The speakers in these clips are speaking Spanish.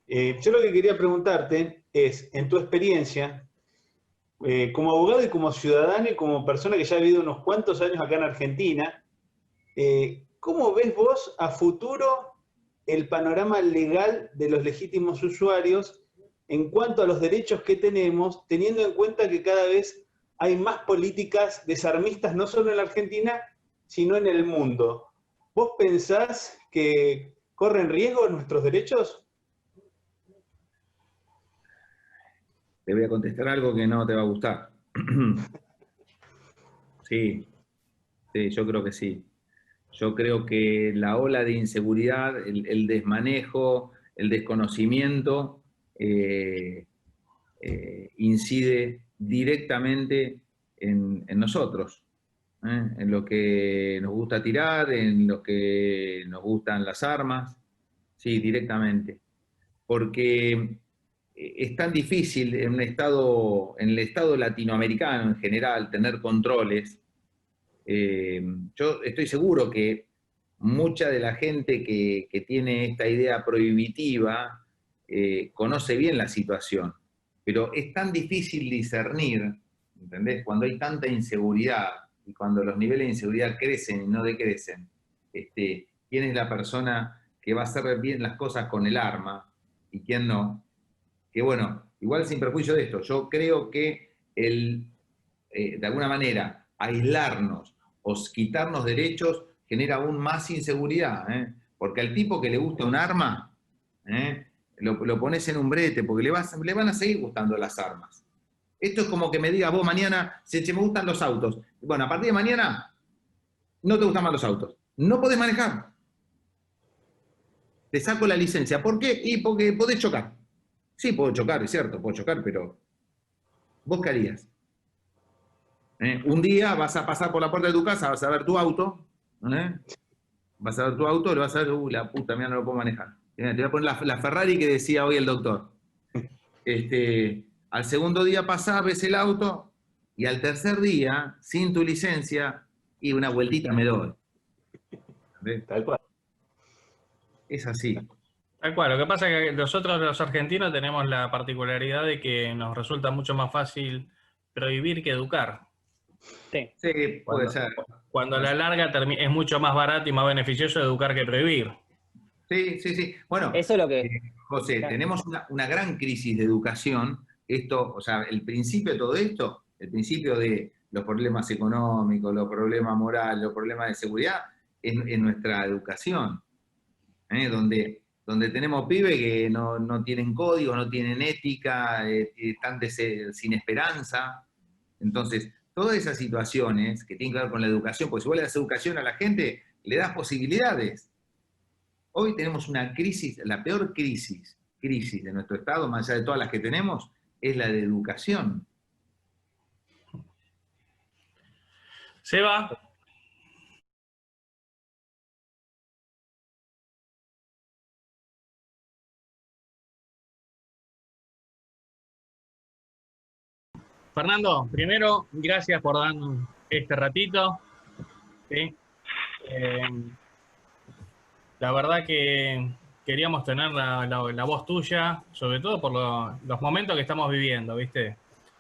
Yo lo que quería preguntarte es, en tu experiencia, como abogado y como ciudadano y como persona que ya ha vivido unos cuantos años acá en Argentina, ¿cómo ves vos a futuro el panorama legal de los legítimos usuarios en cuanto a los derechos que tenemos, teniendo en cuenta que cada vez hay más políticas desarmistas, no solo en la Argentina, sino en el mundo? ¿Vos pensás que corren riesgo nuestros derechos? Te voy a contestar algo que no te va a gustar. Sí, sí, yo creo que sí. Yo creo que la ola de inseguridad, el desmanejo, el desconocimiento, incide directamente en nosotros, ¿eh? En lo que nos gusta tirar, en lo que nos gustan las armas, sí, directamente. Porque es tan difícil en un estado, en el estado latinoamericano en general, tener controles. Yo estoy seguro que mucha de la gente que tiene esta idea prohibitiva conoce bien la situación, pero es tan difícil discernir, ¿entendés? Cuando hay tanta inseguridad y cuando los niveles de inseguridad crecen y no decrecen, quién es la persona que va a hacer bien las cosas con el arma y quién no. Que bueno, igual sin perjuicio de esto, yo creo que de alguna manera aislarnos o quitarnos derechos genera aún más inseguridad, ¿eh? Porque al tipo que le gusta un arma, ¿eh? Lo pones en un brete, porque le van a seguir gustando las armas. Esto es como que me digas vos mañana, si me gustan los autos. Bueno, a partir de mañana no te gustan más los autos. No podés manejar. Te saco la licencia. ¿Por qué? Y porque podés chocar. Sí, puedo chocar, es cierto, puedo chocar, pero ¿vos qué harías? Un día vas a pasar por la puerta de tu casa, vas a ver tu auto, ¿eh? Vas a ver tu auto y vas a ver, la puta, mía, no lo puedo manejar. Te voy a poner la Ferrari que decía hoy el doctor. Al segundo día pasás, ves el auto, y al tercer día, sin tu licencia, y una vueltita me doy. ¿Ves? Tal cual. Es así. Tal cual, lo que pasa es que nosotros los argentinos tenemos la particularidad de que nos resulta mucho más fácil prohibir que educar. Sí. Sí, puede Cuando, ser. cuando a la larga es mucho más barato y más beneficioso educar que prohibir. Sí, sí, sí. Bueno, Eso es lo que... José, Claro. tenemos una gran crisis de educación. Esto, o sea, el principio de todo esto, el principio de los problemas económicos, los problemas morales, los problemas de seguridad, en nuestra educación, ¿eh? Donde tenemos pibes que no tienen código, no tienen ética, están sin esperanza. Entonces, todas esas situaciones que tienen que ver con la educación, porque si vos le das educación a la gente, le das posibilidades. Hoy tenemos una crisis, la peor crisis de nuestro Estado, más allá de todas las que tenemos, es la de educación. Seba, Fernando, primero, gracias por darnos este ratito. ¿Sí? La verdad que queríamos tener la voz tuya, sobre todo por los momentos que estamos viviendo, ¿viste?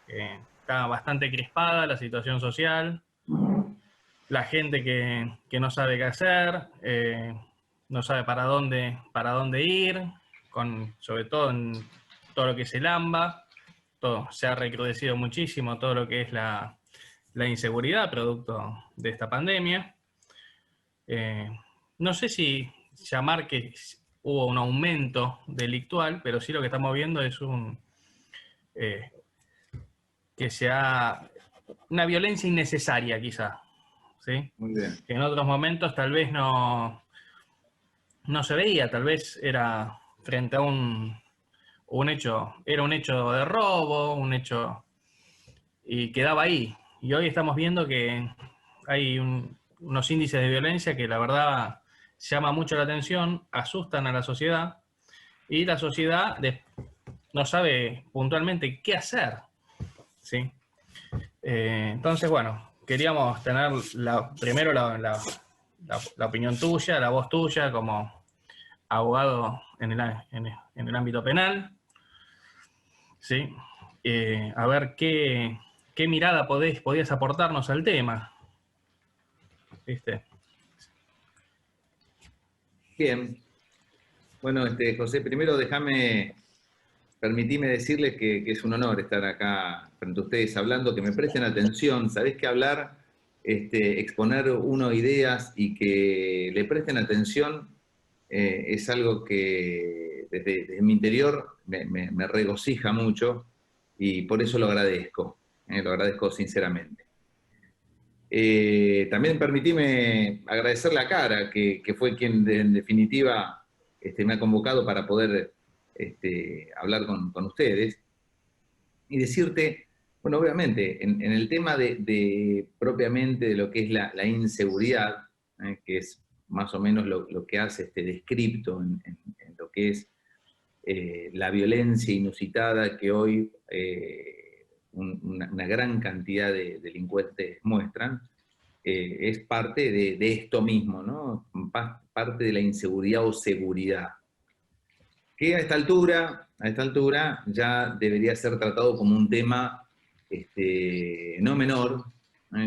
Está bastante crispada la situación social, la gente que no sabe qué hacer, no sabe para dónde ir, sobre todo en todo lo que es el AMBA, todo se ha recrudecido muchísimo, todo lo que es la inseguridad producto de esta pandemia. No sé si llamar que hubo un aumento delictual, pero sí lo que estamos viendo es que sea una violencia innecesaria quizá, ¿sí? Muy bien. Que en otros momentos tal vez no se veía, tal vez era frente a un hecho, era un hecho de robo, un hecho, y quedaba ahí. Y hoy estamos viendo que hay unos índices de violencia que la verdad llama mucho la atención, asustan a la sociedad, y la sociedad no sabe puntualmente qué hacer, ¿sí? Entonces, bueno, queríamos tener primero la opinión tuya, la voz tuya, como abogado en el ámbito penal. ¿Sí? A ver qué mirada podías aportarnos al tema. ¿Viste? Bien. Bueno, José, primero permitime decirles que es un honor estar acá frente a ustedes hablando, que me presten atención. Sabés que hablar, exponer ideas y que le presten atención es algo que desde mi interior me regocija mucho y por eso lo agradezco sinceramente. También permitime agradecerle a Cara, que fue quien en definitiva me ha convocado para poder hablar con ustedes y decirte, bueno, obviamente, en el tema propiamente de lo que es la inseguridad, que es más o menos lo que hace descripto en lo que es la violencia inusitada que hoy una gran cantidad de delincuentes muestran, es parte de esto mismo, ¿no? Parte de la inseguridad o seguridad. Que a esta altura ya debería ser tratado como un tema no menor.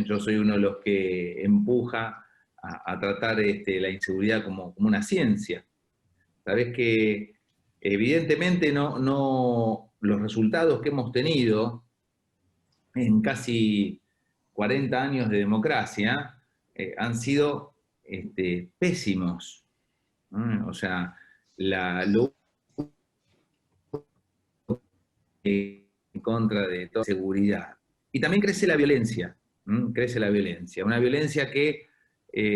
Yo soy uno de los que empuja a tratar la inseguridad como una ciencia. Sabés que evidentemente los resultados que hemos tenido en casi 40 años de democracia han sido pésimos. O sea, lo en contra de toda seguridad. Y también crece la violencia, una violencia que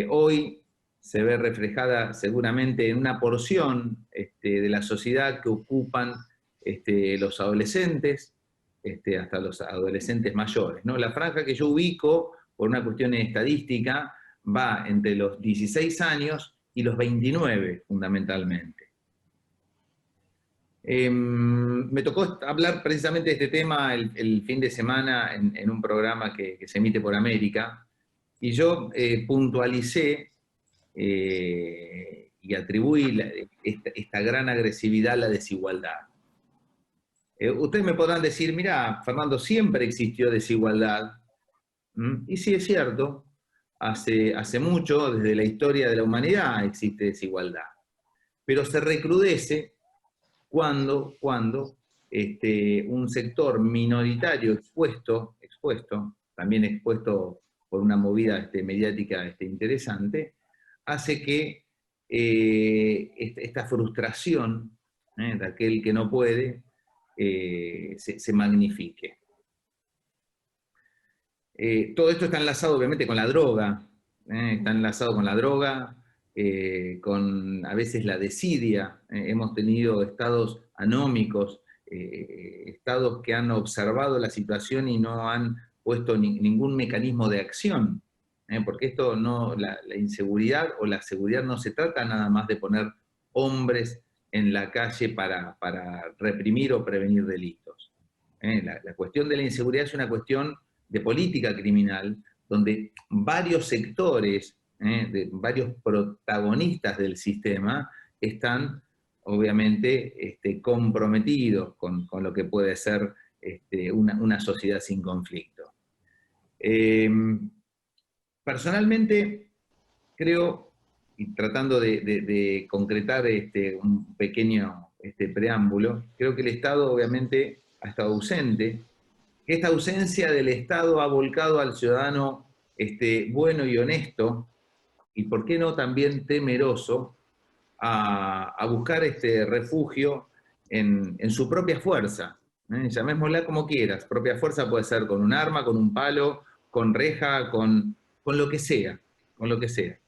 hoy se ve reflejada seguramente en una porción de la sociedad que ocupan los adolescentes, hasta los adolescentes mayores, ¿no? La franja que yo ubico, por una cuestión estadística, va entre los 16 años y los 29, fundamentalmente. Me tocó hablar precisamente de este tema el fin de semana en un programa que se emite por América, y yo puntualicé y atribuí esta gran agresividad a la desigualdad. Ustedes me podrán decir, mira, Fernando, siempre existió desigualdad. Y sí, es cierto, hace mucho, desde la historia de la humanidad, existe desigualdad. Pero se recrudece cuando un sector minoritario expuesto, también expuesto por una movida mediática interesante, hace que esta frustración de aquel que no puede se magnifique. Todo esto está enlazado obviamente con la droga, está enlazado con la droga, con a veces la desidia. Hemos tenido estados anómicos, estados que han observado la situación y no han puesto ningún mecanismo de acción, porque la inseguridad o la seguridad no se trata nada más de poner hombres en la calle para reprimir o prevenir delitos. La cuestión de la inseguridad es una cuestión de política criminal, donde varios sectores, de varios protagonistas del sistema, están obviamente comprometidos con lo que puede ser una sociedad sin conflicto. Personalmente creo, y tratando de concretar un pequeño preámbulo, creo que el Estado obviamente ha estado ausente. Esta ausencia del Estado ha volcado al ciudadano bueno y honesto, y por qué no también temeroso, a buscar refugio en su propia fuerza. Llamémosla como quieras. Propia fuerza puede ser con un arma, con un palo, con reja, con lo que sea. Con lo que sea.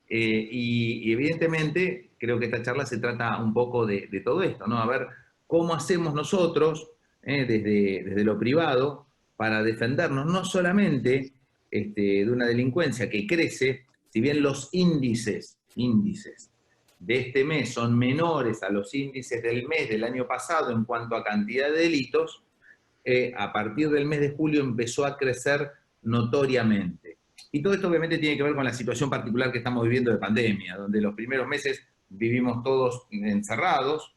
Y evidentemente creo que esta charla se trata un poco de todo esto, ¿no? A ver cómo hacemos nosotros desde lo privado para defendernos no solamente de una delincuencia que crece, si bien los índices de este mes son menores a los índices del mes del año pasado en cuanto a cantidad de delitos, a partir del mes de julio empezó a crecer notoriamente. Y todo esto obviamente tiene que ver con la situación particular que estamos viviendo de pandemia, donde los primeros meses vivimos todos encerrados,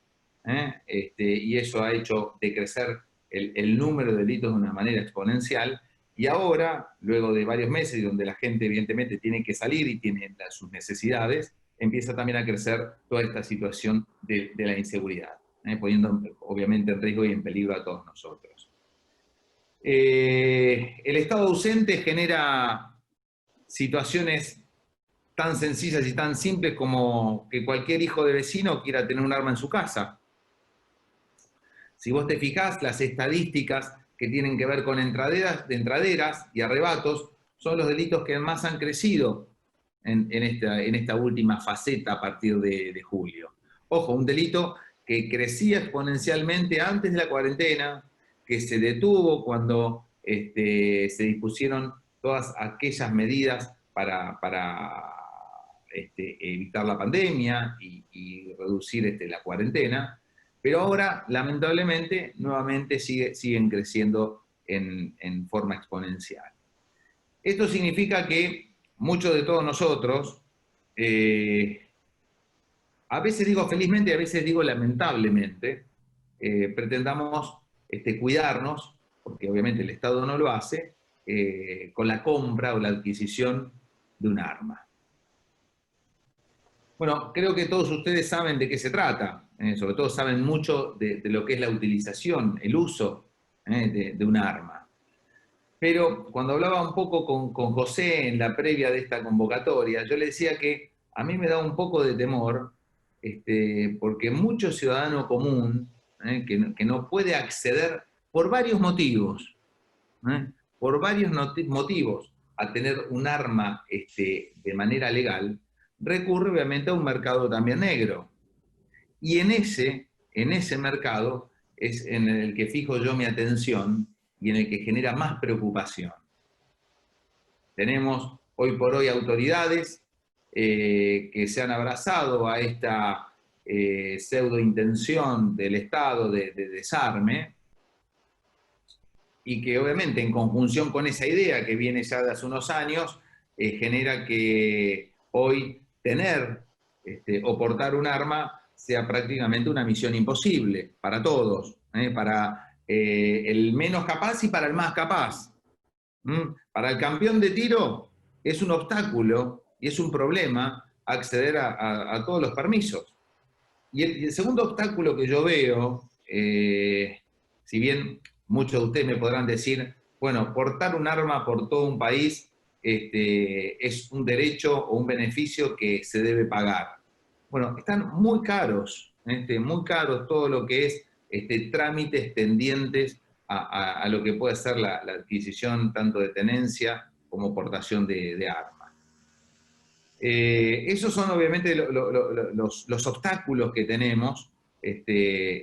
y eso ha hecho decrecer el número de delitos de una manera exponencial, y ahora, luego de varios meses, donde la gente evidentemente tiene que salir y tiene sus necesidades, empieza también a crecer toda esta situación de la inseguridad, poniendo obviamente en riesgo y en peligro a todos nosotros. El estado ausente genera situaciones tan sencillas y tan simples como que cualquier hijo de vecino quiera tener un arma en su casa. Si vos te fijás, las estadísticas que tienen que ver con entraderas y arrebatos son los delitos que más han crecido en esta última faceta a partir de julio. Ojo, un delito que crecía exponencialmente antes de la cuarentena, que se detuvo cuando se dispusieron todas aquellas medidas para evitar la pandemia y reducir la cuarentena, pero ahora, lamentablemente, nuevamente siguen creciendo en forma exponencial. Esto significa que muchos de todos nosotros, a veces digo felizmente y a veces digo lamentablemente, pretendamos cuidarnos, porque obviamente el Estado no lo hace, con la compra o la adquisición de un arma. Bueno, creo que todos ustedes saben de qué se trata, sobre todo saben mucho de lo que es la utilización, el uso de un arma. Pero cuando hablaba un poco con José en la previa de esta convocatoria, yo le decía que a mí me da un poco de temor, porque mucho ciudadano común que no puede acceder por varios motivos, a tener un arma de manera legal, recurre obviamente a un mercado también negro. Y en ese mercado es en el que fijo yo mi atención y en el que genera más preocupación. Tenemos hoy por hoy autoridades que se han abrazado a esta pseudo intención del Estado de desarme, y que obviamente en conjunción con esa idea que viene ya de hace unos años, genera que hoy tener o portar un arma sea prácticamente una misión imposible para todos, para el menos capaz y para el más capaz. Para el campeón de tiro es un obstáculo y es un problema acceder a todos los permisos. Y el segundo obstáculo que yo veo, si bien muchos de ustedes me podrán decir, bueno, portar un arma por todo un país es un derecho o un beneficio que se debe pagar. Bueno, están muy caros todo lo que es trámites tendientes a lo que puede ser la adquisición tanto de tenencia como portación de armas. Esos son obviamente los obstáculos que tenemos,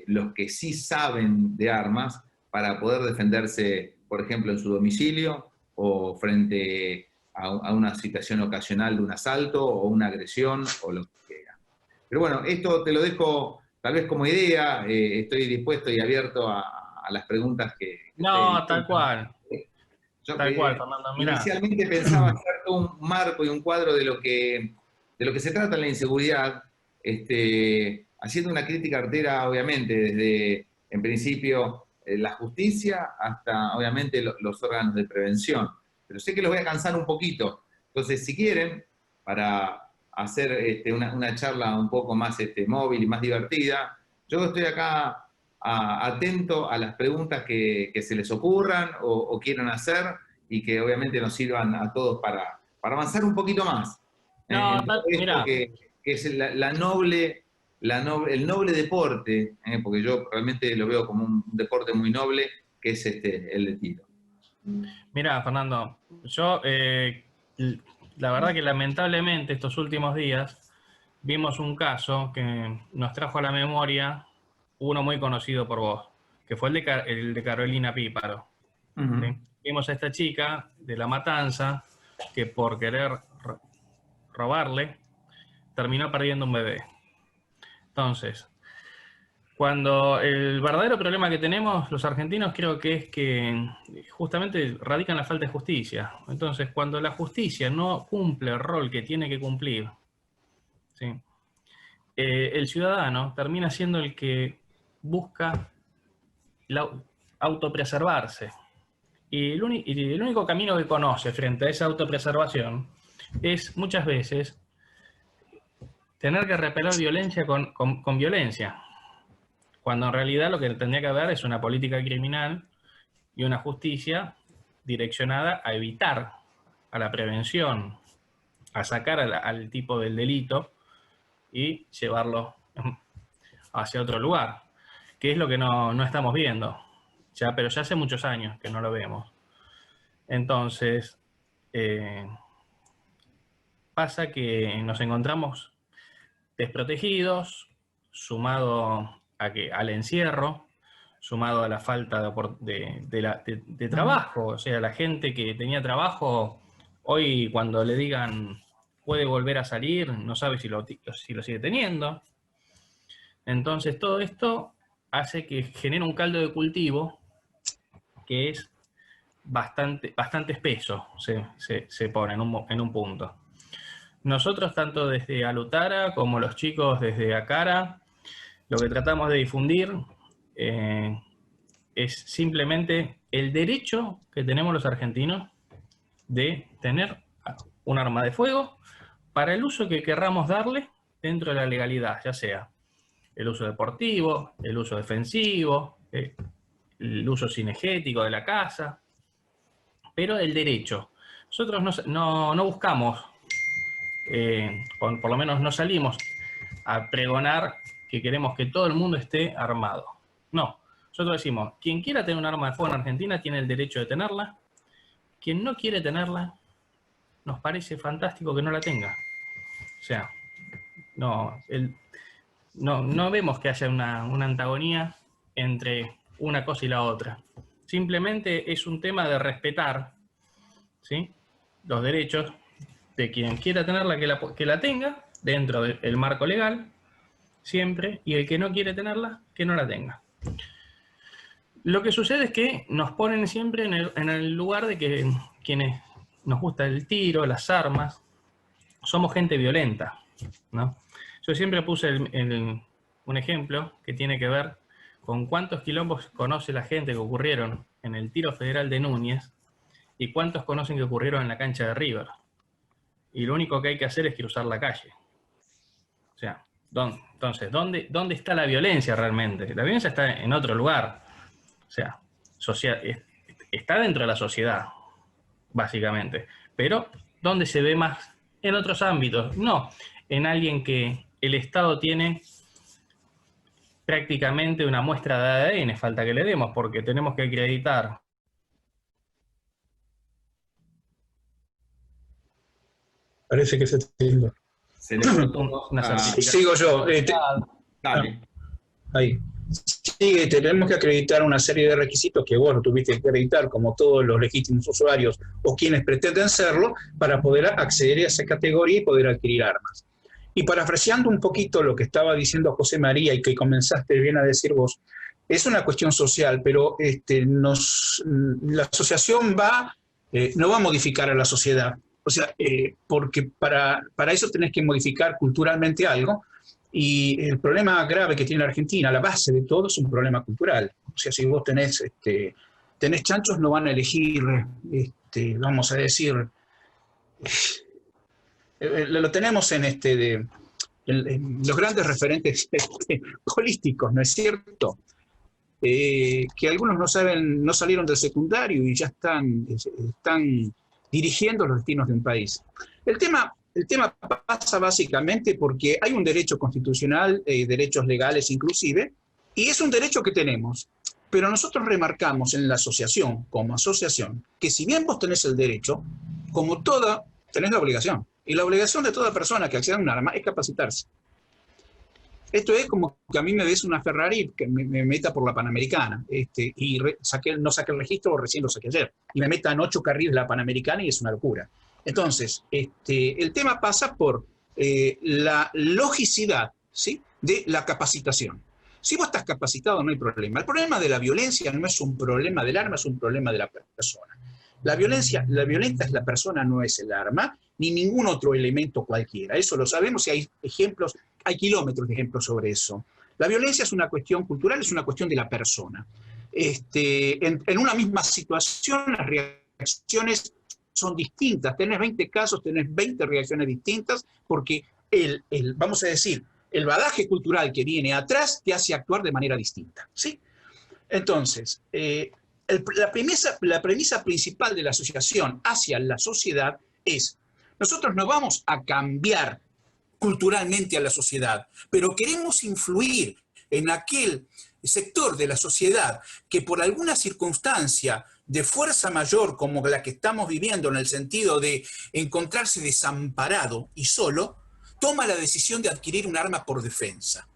los que sí saben de armas, para poder defenderse, por ejemplo, en su domicilio o frente a una situación ocasional de un asalto o una agresión o lo que sea. Pero bueno, esto te lo dejo tal vez como idea, estoy dispuesto y abierto a las preguntas que no, tal cual. Tal cual, Fernando. Mirá. Inicialmente pensaba hacer todo un marco y un cuadro de lo que se trata en la inseguridad, haciendo una crítica artera, obviamente, desde, en principio, la justicia hasta, obviamente, los órganos de prevención. Pero sé que los voy a cansar un poquito. Entonces, si quieren, para hacer una charla un poco más móvil y más divertida, yo estoy acá atento a las preguntas que se les ocurran o quieran hacer, y que obviamente nos sirvan a todos para avanzar un poquito más. No, mira. Que es el noble deporte, porque yo realmente lo veo como un deporte muy noble, que es el de tiro. Mira, Fernando, yo la verdad que lamentablemente estos últimos días vimos un caso que nos trajo a la memoria uno muy conocido por vos, que fue el de Carolina Píparo. ¿Sí? Vimos a esta chica de La Matanza que por querer robarle terminó perdiendo un bebé. Entonces, cuando el verdadero problema que tenemos los argentinos creo que es que justamente radica en la falta de justicia. Entonces, cuando la justicia no cumple el rol que tiene que cumplir, ¿sí? el ciudadano termina siendo el que busca autopreservarse. Y el único camino que conoce frente a esa autopreservación es muchas veces tener que repeler violencia con violencia, cuando en realidad lo que tendría que haber es una política criminal y una justicia direccionada a evitar, a la prevención, a sacar al tipo del delito y llevarlo hacia otro lugar, que es lo que no estamos viendo, pero ya hace muchos años que no lo vemos. Entonces, pasa que nos encontramos desprotegidos, sumado al encierro, sumado a la falta de trabajo. O sea, la gente que tenía trabajo, hoy cuando le digan puede volver a salir, no sabe si lo sigue teniendo. Entonces todo esto hace que genere un caldo de cultivo que es bastante espeso, se pone en un punto. Nosotros, tanto desde Alutara como los chicos desde Acara, lo que tratamos de difundir es simplemente el derecho que tenemos los argentinos de tener un arma de fuego para el uso que querramos darle dentro de la legalidad, ya sea el uso deportivo, el uso defensivo, el uso cinegético de la casa, pero el derecho. Nosotros no buscamos, por lo menos no salimos a pregonar que queremos que todo el mundo esté armado. No, nosotros decimos, quien quiera tener un arma de fuego en Argentina tiene el derecho de tenerla. Quien no quiere tenerla, nos parece fantástico que no la tenga. O sea, no vemos que haya una antagonía entre una cosa y la otra. Simplemente es un tema de respetar, ¿sí?, los derechos de quien quiera tenerla, que la tenga dentro del marco legal, siempre, y el que no quiere tenerla, que no la tenga. Lo que sucede es que nos ponen siempre en el lugar de que quienes nos gusta el tiro, las armas, somos gente violenta, ¿no? Yo siempre puse un ejemplo que tiene que ver con cuántos quilombos conoce la gente que ocurrieron en el tiro federal de Núñez y cuántos conocen que ocurrieron en la cancha de River. Y lo único que hay que hacer es cruzar la calle. O sea, entonces, ¿dónde está la violencia realmente? La violencia está en otro lugar. O sea, está dentro de la sociedad, básicamente. Pero, ¿dónde se ve más? En otros ámbitos. No, en alguien que el Estado tiene prácticamente una muestra de ADN, falta que le demos, porque tenemos que acreditar. Parece que se tilda. Se le cortó una Sigo yo. Dale. Ahí. Sí, tenemos que acreditar una serie de requisitos que vos lo tuviste que acreditar, como todos los legítimos usuarios o quienes pretenden serlo, para poder acceder a esa categoría y poder adquirir armas. Y parafraseando un poquito lo que estaba diciendo José María y que comenzaste bien a decir vos, es una cuestión social, pero la asociación no va a modificar a la sociedad. O sea, porque para eso tenés que modificar culturalmente algo, y el problema grave que tiene la Argentina, la base de todo, es un problema cultural. O sea, si vos tenés chanchos, no van a elegir, vamos a decir, lo tenemos en los grandes referentes políticos, ¿no es cierto? Que algunos no salieron del secundario y ya están dirigiendo los destinos de un país. El tema pasa básicamente porque hay un derecho constitucional, derechos legales inclusive, y es un derecho que tenemos. Pero nosotros remarcamos en la asociación, como asociación, que si bien vos tenés el derecho, como toda, tenés la obligación. Y la obligación de toda persona que acceda a un arma es capacitarse. Esto es como que a mí me des una Ferrari que me meta por la Panamericana y no saqué el registro, recién lo saqué ayer, y me metan 8 carriles la Panamericana y es una locura. Entonces, el tema pasa por la logicidad, ¿sí?, de la capacitación. Si vos estás capacitado no hay problema. El problema de la violencia no es un problema del arma, es un problema de la persona. La violenta es la persona, no es el arma, ni ningún otro elemento cualquiera. Eso lo sabemos y hay ejemplos hay kilómetros de ejemplos sobre eso. La violencia es una cuestión cultural, es una cuestión de la persona. En una misma situación, las reacciones son distintas. Tenés 20 casos, tenés 20 reacciones distintas, porque vamos a decir, el bagaje cultural que viene atrás te hace actuar de manera distinta, ¿sí? Entonces, la premisa principal de la asociación hacia la sociedad es: nosotros no vamos a cambiar culturalmente a la sociedad, pero queremos influir en aquel sector de la sociedad que por alguna circunstancia de fuerza mayor como la que estamos viviendo, en el sentido de encontrarse desamparado y solo, toma la decisión de adquirir un arma por defensa.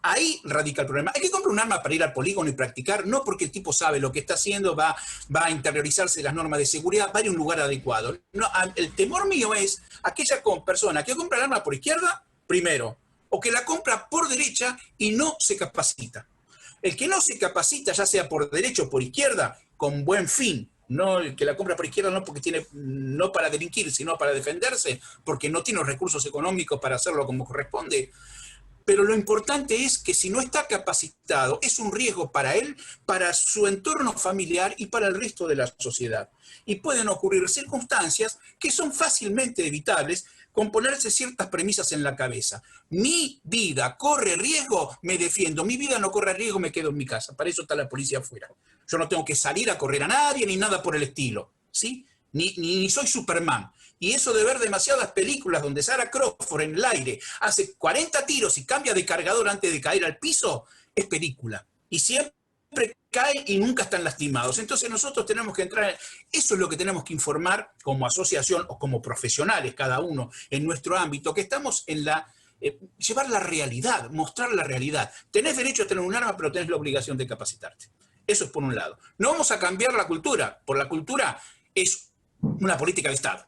Ahí radica el problema. Hay que comprar un arma para ir al polígono y practicar, no porque el tipo sabe lo que está haciendo, va a interiorizarse de las normas de seguridad, va a ir a un lugar adecuado. No, el temor mío es aquella persona que compra el arma por izquierda, primero, o que la compra por derecha y no se capacita. El que no se capacita, ya sea por derecha o por izquierda, con buen fin, no el que la compra por izquierda no porque no para delinquir, sino para defenderse, porque no tiene los recursos económicos para hacerlo como corresponde. Pero lo importante es que si no está capacitado, es un riesgo para él, para su entorno familiar y para el resto de la sociedad. Y pueden ocurrir circunstancias que son fácilmente evitables con ponerse ciertas premisas en la cabeza. Mi vida corre riesgo, me defiendo. Mi vida no corre riesgo, me quedo en mi casa. Para eso está la policía afuera. Yo no tengo que salir a correr a nadie ni nada por el estilo, ¿sí? Ni soy Superman. Y eso de ver demasiadas películas donde Sarah Crawford en el aire hace 40 tiros y cambia de cargador antes de caer al piso, es película. Y siempre caen y nunca están lastimados. Entonces nosotros tenemos que entrar, eso es lo que tenemos que informar como asociación o como profesionales, cada uno en nuestro ámbito, que estamos en llevar la realidad, mostrar la realidad. Tenés derecho a tener un arma, pero tenés la obligación de capacitarte. Eso es por un lado. No vamos a cambiar la cultura, por la cultura es una política de Estado.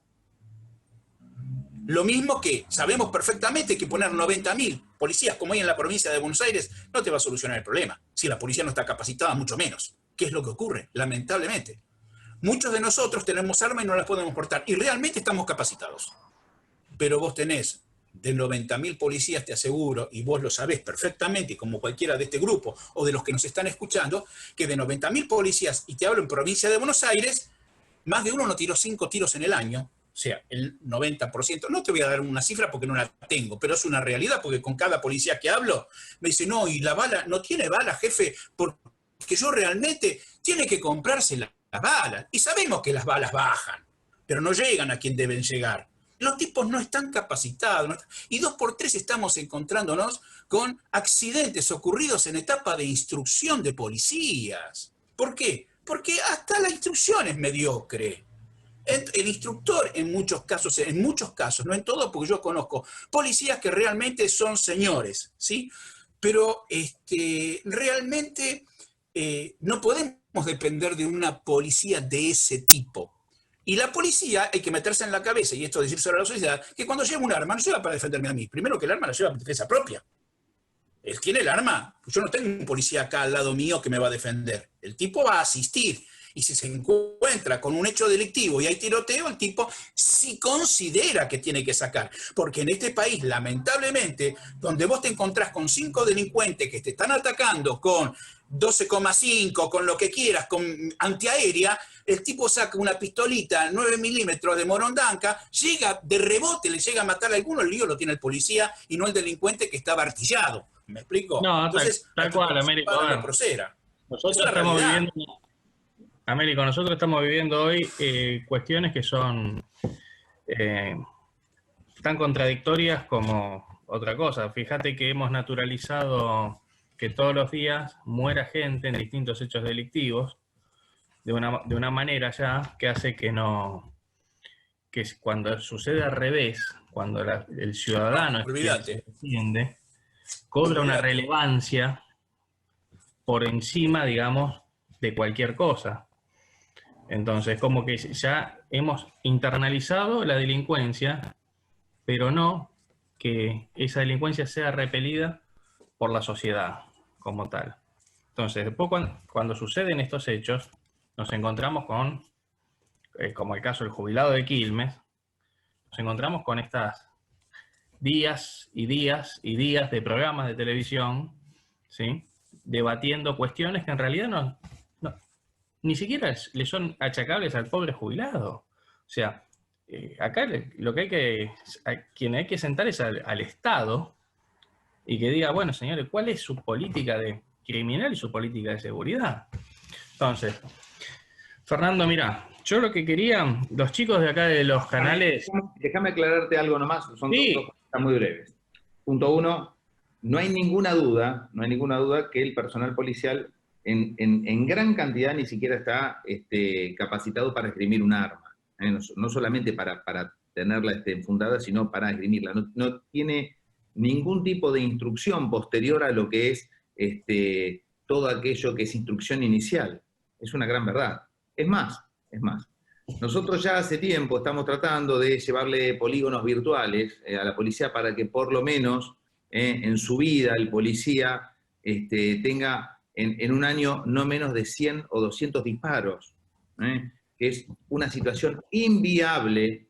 Lo mismo que sabemos perfectamente que poner 90.000 policías como hay en la provincia de Buenos Aires no te va a solucionar el problema. Si la policía no está capacitada, mucho menos. ¿Qué es lo que ocurre? Lamentablemente. Muchos de nosotros tenemos armas y no las podemos portar. Y realmente estamos capacitados. Pero vos tenés de 90.000 policías, te aseguro, y vos lo sabés perfectamente, como cualquiera de este grupo o de los que nos están escuchando, que de 90.000 policías, y te hablo en provincia de Buenos Aires, más de uno no tiró 5 tiros en el año. O sea, el 90%, no te voy a dar una cifra porque no la tengo, pero es una realidad, porque con cada policía que hablo, me dice, no, y la bala, no tiene bala, jefe, porque yo realmente tiene que comprarse las balas. Y sabemos que las balas bajan, pero no llegan a quien deben llegar. Los tipos no están capacitados. Y 2 por 3 estamos encontrándonos con accidentes ocurridos en etapa de instrucción de policías. ¿Por qué? Porque hasta la instrucción es mediocre. El instructor en muchos casos, no en todos, porque yo conozco policías que realmente son señores, ¿sí? Pero realmente no podemos depender de una policía de ese tipo. Y la policía hay que meterse en la cabeza, y esto decirse a la sociedad, que cuando lleva un arma no lleva para defenderme a mí. Primero que el arma la lleva para defensa propia. Él tiene el arma. Yo no tengo un policía acá al lado mío que me va a defender. El tipo va a asistir. Y si se encuentra con un hecho delictivo y hay tiroteo, el tipo sí considera que tiene que sacar. Porque en este país, lamentablemente, donde vos te encontrás con 5 delincuentes que te están atacando con 12,5, con lo que quieras, con antiaérea, el tipo saca una pistolita 9 milímetros de Morondanca, llega de rebote, le llega a matar a alguno, el lío lo tiene el policía y no el delincuente que estaba artillado. ¿Me explico? No, entonces, tal cual, Américo. Nosotros estamos viviendo hoy cuestiones que son tan contradictorias como otra cosa. Fíjate que hemos naturalizado que todos los días muera gente en distintos hechos delictivos de una manera ya que hace que cuando sucede al revés, cuando el ciudadano es quien se defiende, cobra una relevancia por encima, digamos, de cualquier cosa. Entonces, como que ya hemos internalizado la delincuencia, pero no que esa delincuencia sea repelida por la sociedad como tal. Entonces, después cuando suceden estos hechos, nos encontramos con, como el caso del jubilado de Quilmes, nos encontramos con estas días y días y días de programas de televisión, ¿sí? Debatiendo cuestiones que en realidad ni siquiera le son achacables al pobre jubilado. O sea, acá lo que quien hay que sentar es al Estado y que diga, bueno, señores, ¿cuál es su política de criminal y su política de seguridad? Entonces, Fernando, mira, yo lo que quería, los chicos de acá de los canales... Déjame aclararte algo nomás, son Sí. dos cosas muy breves. Punto uno, no hay ninguna duda que el personal policial en gran cantidad ni siquiera está capacitado para esgrimir un arma. No solamente para tenerla enfundada, sino para esgrimirla. No tiene ningún tipo de instrucción posterior a lo que es todo aquello que es instrucción inicial. Es una gran verdad. Es más, nosotros ya hace tiempo estamos tratando de llevarle polígonos virtuales a la policía para que por lo menos en su vida el policía tenga en un año no menos de 100 o 200 disparos, que es una situación inviable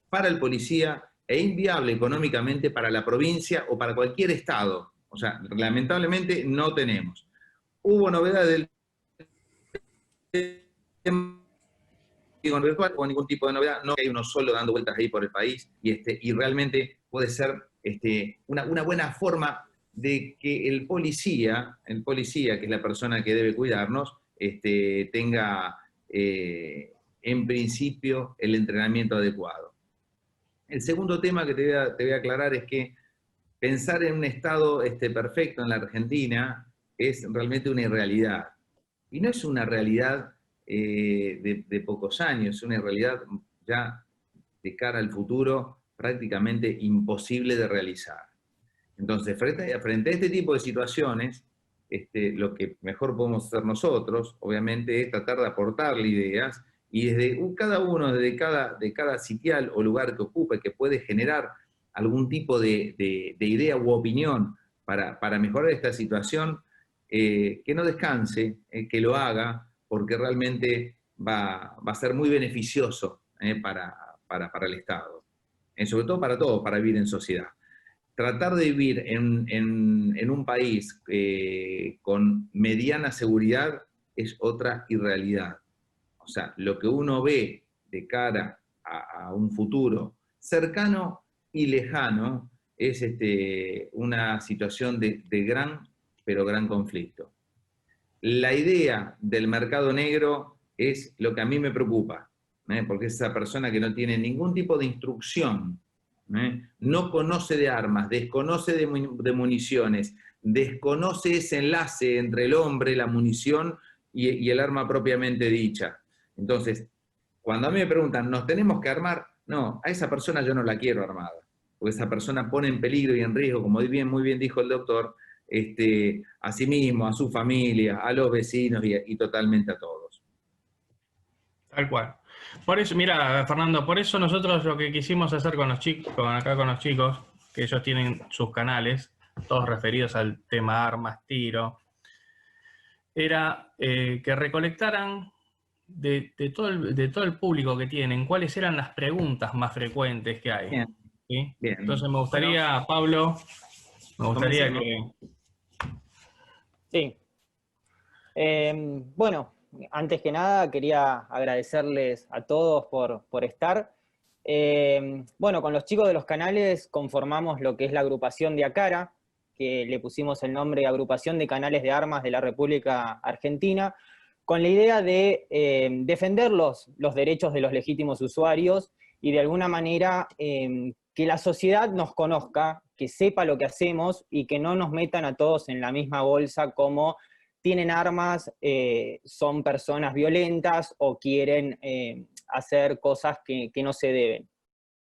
para el policía e inviable económicamente para la provincia o para cualquier estado. O sea, lamentablemente no tenemos. Hubo novedades con virtual o ningún tipo de novedad, no hay uno solo dando vueltas ahí por el país y realmente puede ser una buena forma de que el policía, que es la persona que debe cuidarnos, tenga en principio el entrenamiento adecuado. El segundo tema que te voy a aclarar es que pensar en un Estado perfecto en la Argentina es realmente una irrealidad. Y no es una realidad de pocos años, es una realidad ya de cara al futuro prácticamente imposible de realizar. Entonces, frente a este tipo de situaciones, lo que mejor podemos hacer nosotros, obviamente, es tratar de aportarle ideas y desde cada uno, desde cada sitial o lugar que ocupe, que puede generar algún tipo de idea u opinión para mejorar esta situación, que no descanse, que lo haga, porque realmente va a ser muy beneficioso para el Estado. Sobre todo para todos, para vivir en sociedad. Tratar de vivir en un país con mediana seguridad es otra irrealidad. O sea, lo que uno ve de cara a un futuro cercano y lejano es una situación de gran, pero gran conflicto. La idea del mercado negro es lo que a mí me preocupa, porque es esa persona que no tiene ningún tipo de instrucción, no conoce de armas, desconoce de municiones, desconoce ese enlace entre el hombre, la munición y el arma propiamente dicha. Entonces, cuando a mí me preguntan, ¿nos tenemos que armar? No, a esa persona yo no la quiero armada, porque esa persona pone en peligro y en riesgo, como muy bien dijo el doctor, a sí mismo, a su familia, a los vecinos y totalmente a todos. Tal cual. Por eso, mira, Fernando, por eso nosotros lo que quisimos hacer con los chicos, que ellos tienen sus canales, todos referidos al tema armas, tiro, era que recolectaran de todo el público que tienen, cuáles eran las preguntas más frecuentes que hay. Bien. ¿Sí? Bien. Entonces me gustaría, Pablo, que... Sí. Bueno, antes que nada quería agradecerles a todos por estar. Bueno, con los chicos de los canales conformamos lo que es la agrupación de ACARA, que le pusimos el nombre de Agrupación de Canales de Armas de la República Argentina, con la idea de defender los derechos de los legítimos usuarios y de alguna manera que la sociedad nos conozca, que sepa lo que hacemos y que no nos metan a todos en la misma bolsa como tienen armas, son personas violentas o quieren hacer cosas que no se deben.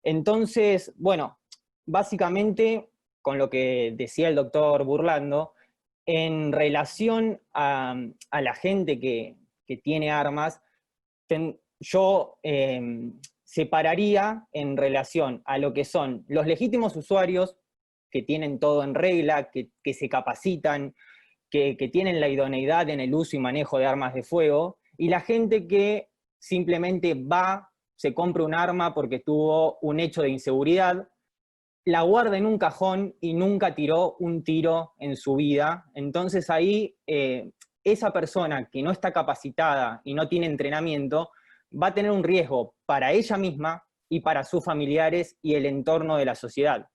Entonces, bueno, básicamente con lo que decía el doctor Burlando, en relación a la gente que tiene armas, yo separaría en relación a lo que son los legítimos usuarios que tienen todo en regla, que se capacitan, que tienen la idoneidad en el uso y manejo de armas de fuego, y la gente que simplemente se compra un arma porque tuvo un hecho de inseguridad, la guarda en un cajón y nunca tiró un tiro en su vida. Entonces ahí esa persona que no está capacitada y no tiene entrenamiento va a tener un riesgo para ella misma y para sus familiares y el entorno de la sociedad.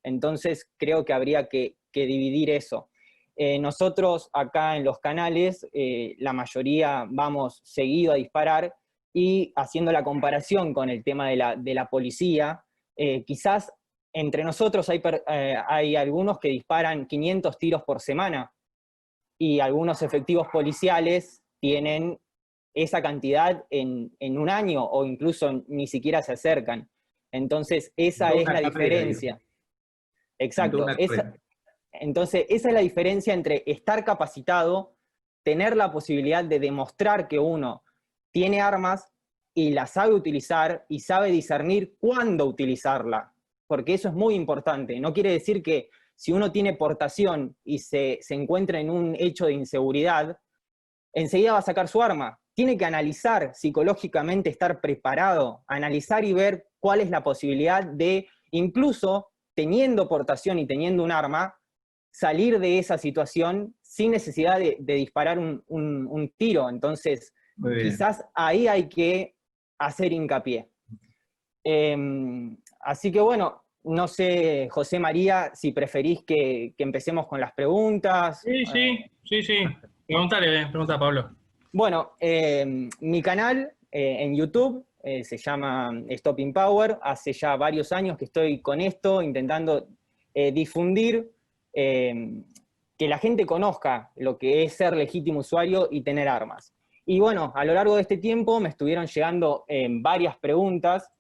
Entonces creo que habría que dividir eso. Nosotros acá en los canales, la mayoría vamos seguido a disparar, y haciendo la comparación con el tema de la policía, quizás entre nosotros hay algunos que disparan 500 tiros por semana, y algunos efectivos policiales tienen esa cantidad en un año, o incluso ni siquiera se acercan. Entonces, esa es la diferencia. Exacto. Entonces, esa es la diferencia entre estar capacitado, tener la posibilidad de demostrar que uno tiene armas y las sabe utilizar y sabe discernir cuándo utilizarla, porque eso es muy importante. No quiere decir que si uno tiene portación y se encuentra en un hecho de inseguridad, enseguida va a sacar su arma. Tiene que analizar psicológicamente, estar preparado, analizar y ver cuál es la posibilidad de, incluso teniendo portación y teniendo un arma, salir de esa situación sin necesidad de disparar un tiro. Entonces, quizás ahí hay que hacer hincapié. Así que bueno, no sé, José María, si preferís que empecemos con las preguntas. Sí. Pregunta Pablo. Bueno, mi canal en YouTube se llama Stopping Power. Hace ya varios años que estoy con esto, intentando difundir, que la gente conozca lo que es ser legítimo usuario y tener armas. Y bueno, a lo largo de este tiempo me estuvieron llegando varias preguntas,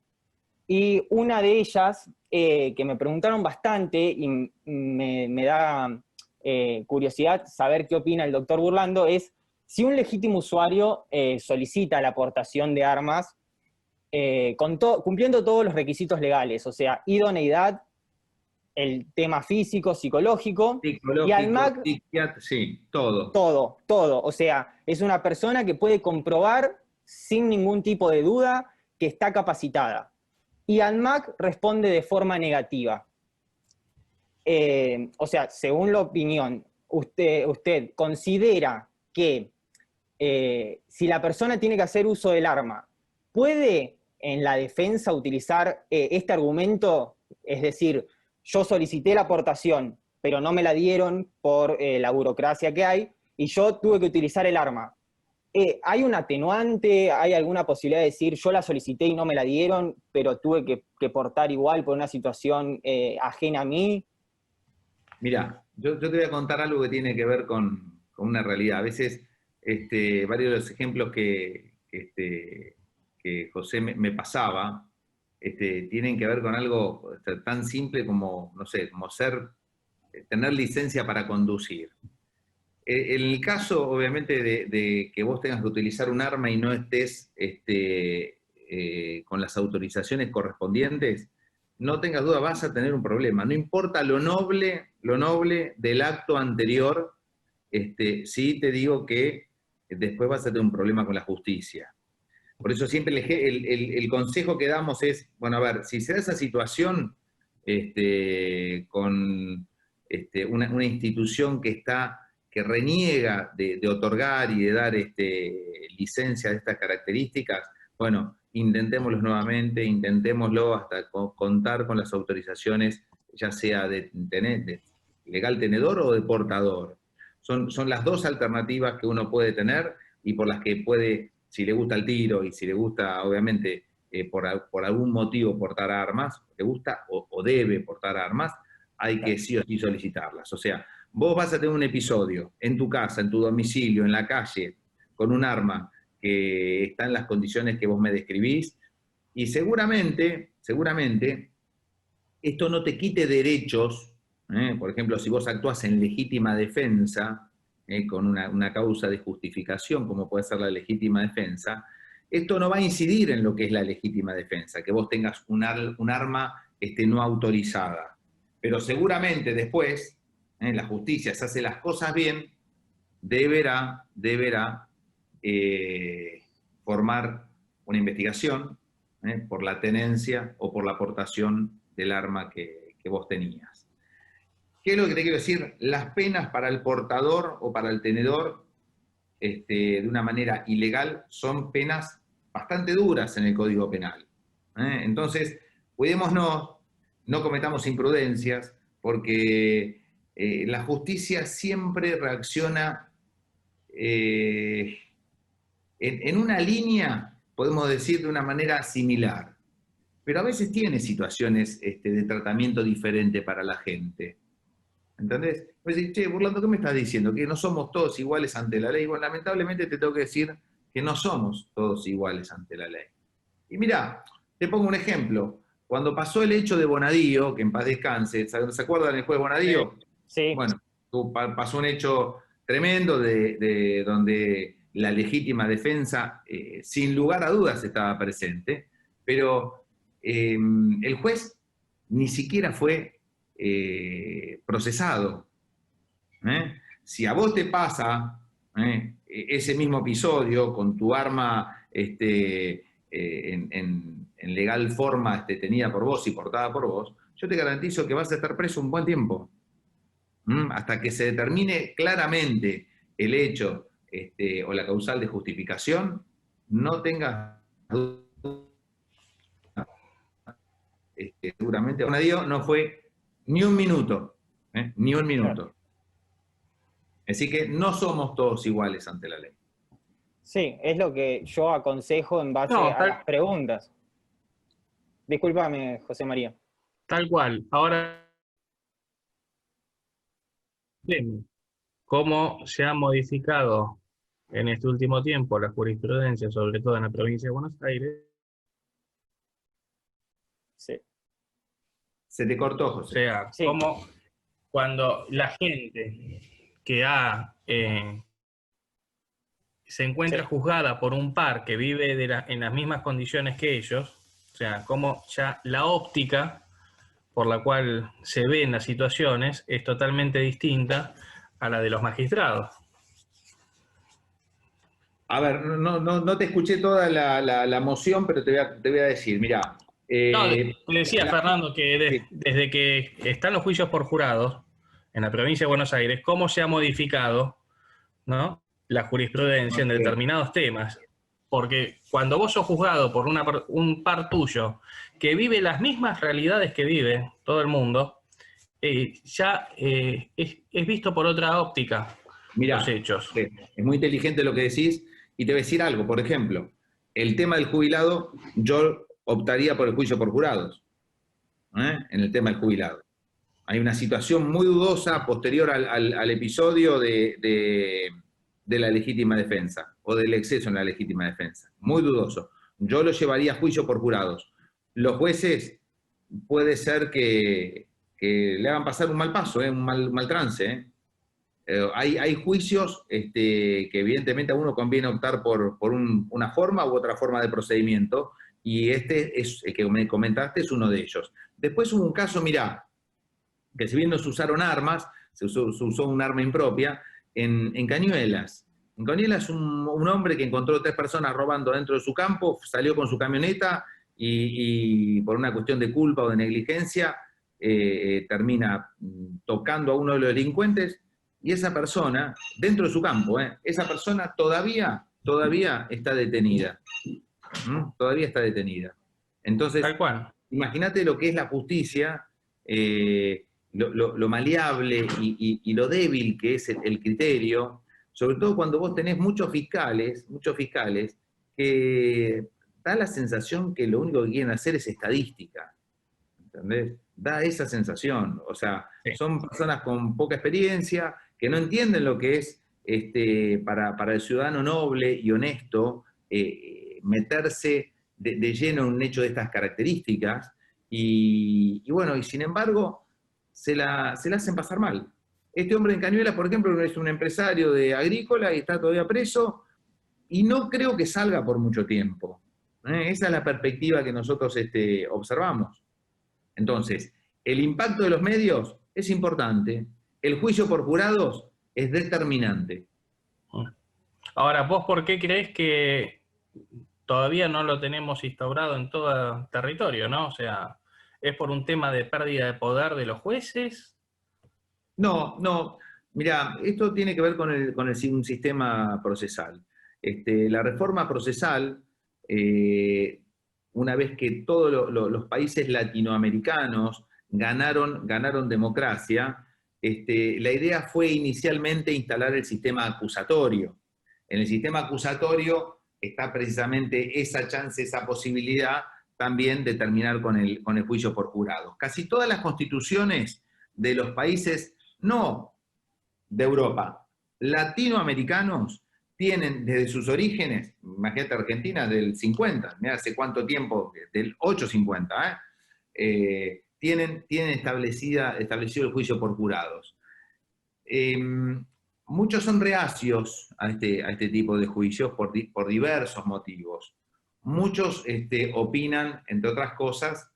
y una de ellas, que me preguntaron bastante, y me da curiosidad saber qué opina el doctor Burlando, es si un legítimo usuario solicita la aportación de armas cumpliendo todos los requisitos legales, o sea, idoneidad, el tema físico, psicológico, y al MAC, sí, todo. Todo. O sea, es una persona que puede comprobar sin ningún tipo de duda que está capacitada. Y ANMAC responde de forma negativa. O sea, según la opinión, usted considera que si la persona tiene que hacer uso del arma, ¿puede en la defensa utilizar este argumento? Es decir, yo solicité la aportación, pero no me la dieron por la burocracia que hay, y yo tuve que utilizar el arma. ¿Hay un atenuante? ¿Hay alguna posibilidad de decir, yo la solicité y no me la dieron, pero tuve que portar igual por una situación ajena a mí? Mira, yo te voy a contar algo que tiene que ver con una realidad. A veces, varios de los ejemplos que José me pasaba, tienen que ver con algo tan simple como, no sé, como tener licencia para conducir. En el caso, obviamente, de que vos tengas que utilizar un arma y no estés con las autorizaciones correspondientes, no tengas duda, vas a tener un problema. No importa lo noble del acto anterior, sí te digo que después vas a tener un problema con la justicia. Por eso siempre el consejo que damos es, bueno, a ver, si se da esa situación con una institución que reniega de otorgar y de dar licencias de estas características, bueno, intentémoslo nuevamente, intentémoslo hasta contar con las autorizaciones, ya sea de legal tenedor o de portador. Son las dos alternativas que uno puede tener y por las que puede, si le gusta el tiro y si le gusta, obviamente, por algún motivo portar armas, le gusta o debe portar armas, hay que sí o sí solicitarlas. O sea, vos vas a tener un episodio en tu casa, en tu domicilio, en la calle, con un arma que está en las condiciones que vos me describís, y seguramente, esto no te quite derechos. Por ejemplo, si vos actuás en legítima defensa, con una causa de justificación, como puede ser la legítima defensa, esto no va a incidir en lo que es la legítima defensa, que vos tengas un arma no autorizada. Pero seguramente después, la justicia, si hace las cosas bien, deberá formar una investigación por la tenencia o por la aportación del arma que que vos tenías. ¿Qué es lo que te quiero decir? Las penas para el portador o para el tenedor de una manera ilegal son penas bastante duras en el Código Penal. Entonces, cuidémonos, no cometamos imprudencias, porque la justicia siempre reacciona en una línea, podemos decir, de una manera similar, pero a veces tiene situaciones de tratamiento diferente para la gente. ¿Entendés? Pues decís, che, Burlando, ¿qué me estás diciendo? ¿Que no somos todos iguales ante la ley? Bueno, lamentablemente te tengo que decir que no somos todos iguales ante la ley. Y mirá, te pongo un ejemplo. Cuando pasó el hecho de Bonadío, que en paz descanse, ¿se acuerdan del juez Bonadío? Sí. Bueno, pasó un hecho tremendo de donde la legítima defensa, sin lugar a dudas, estaba presente, pero el juez ni siquiera fue procesado. Si a vos te pasa ese mismo episodio con tu arma en legal forma tenida por vos y portada por vos, yo te garantizo que vas a estar preso un buen tiempo. Hasta que se determine claramente el hecho o la causal de justificación, no tengas duda. Seguramente Bonadío no fue ni un minuto, ni un minuto. Así que no somos todos iguales ante la ley. Sí, es lo que yo aconsejo en base a las preguntas. Discúlpame, José María. Tal cual. Ahora, ¿cómo se ha modificado en este último tiempo la jurisprudencia, sobre todo en la provincia de Buenos Aires? Sí. Se te cortó, O José. sea, Sí. como cuando la gente que se encuentra juzgada por un par que vive en las mismas condiciones que ellos, o sea, como ya la óptica por la cual se ven las situaciones es totalmente distinta a la de los magistrados. A ver, no te escuché toda la moción, pero te voy a decir, mirá. No, te decía, Fernando, que desde que están los juicios por jurados en la provincia de Buenos Aires, cómo se ha modificado, ¿no?, la jurisprudencia en determinados temas. Porque cuando vos sos juzgado por un par tuyo que vive las mismas realidades que vive todo el mundo, ya es visto por otra óptica. Mirá, los hechos. Es muy inteligente lo que decís, y te voy a decir algo. Por ejemplo, el tema del jubilado, yo optaría por el juicio por jurados, en el tema del jubilado. Hay una situación muy dudosa posterior al episodio de la legítima defensa, o del exceso en la legítima defensa. Muy dudoso. Yo lo llevaría a juicio por jurados. Los jueces puede ser que le hagan pasar un mal paso, un mal trance. Hay juicios que evidentemente a uno conviene optar por una forma u otra forma de procedimiento, y es el que me comentaste es uno de ellos. Después hubo un caso, mirá, que si bien no se usaron armas, se usó un arma impropia, en Cañuelas. En Cañuelas un hombre que encontró 3 personas robando dentro de su campo, salió con su camioneta y por una cuestión de culpa o de negligencia termina tocando a uno de los delincuentes, y esa persona, dentro de su campo, esa persona todavía está detenida. Todavía está detenida. Entonces, tal cual. Imagínate lo que es la justicia, lo maleable y lo débil que es el criterio, sobre todo cuando vos tenés muchos fiscales que da la sensación que lo único que quieren hacer es estadística. ¿Entendés? Da esa sensación. O sea, son personas con poca experiencia, que no entienden lo que es para el ciudadano noble y honesto meterse de lleno en un hecho de estas características, y bueno, y sin embargo se la hacen pasar mal. Este hombre en Cañuelas, por ejemplo, es un empresario de agrícola y está todavía preso, y no creo que salga por mucho tiempo. Esa es la perspectiva que nosotros observamos. Entonces, el impacto de los medios es importante, el juicio por jurados es determinante. Ahora, ¿vos por qué creés que todavía no lo tenemos instaurado en todo el territorio, ¿no? O sea, ¿Es por un tema de pérdida de poder de los jueces? No. Mira, esto tiene que ver con un sistema procesal. La reforma procesal, una vez que todos los países latinoamericanos ganaron democracia, la idea fue inicialmente instalar el sistema acusatorio. En el sistema acusatorio está precisamente esa chance, esa posibilidad también de terminar con el juicio por jurados. Casi todas las constituciones de los países, no de Europa, latinoamericanos, tienen desde sus orígenes, imagínate Argentina del 50, mira hace cuánto tiempo, del 850, tienen establecido el juicio por jurados. Muchos son reacios a este tipo de juicios por diversos motivos. Muchos opinan, entre otras cosas,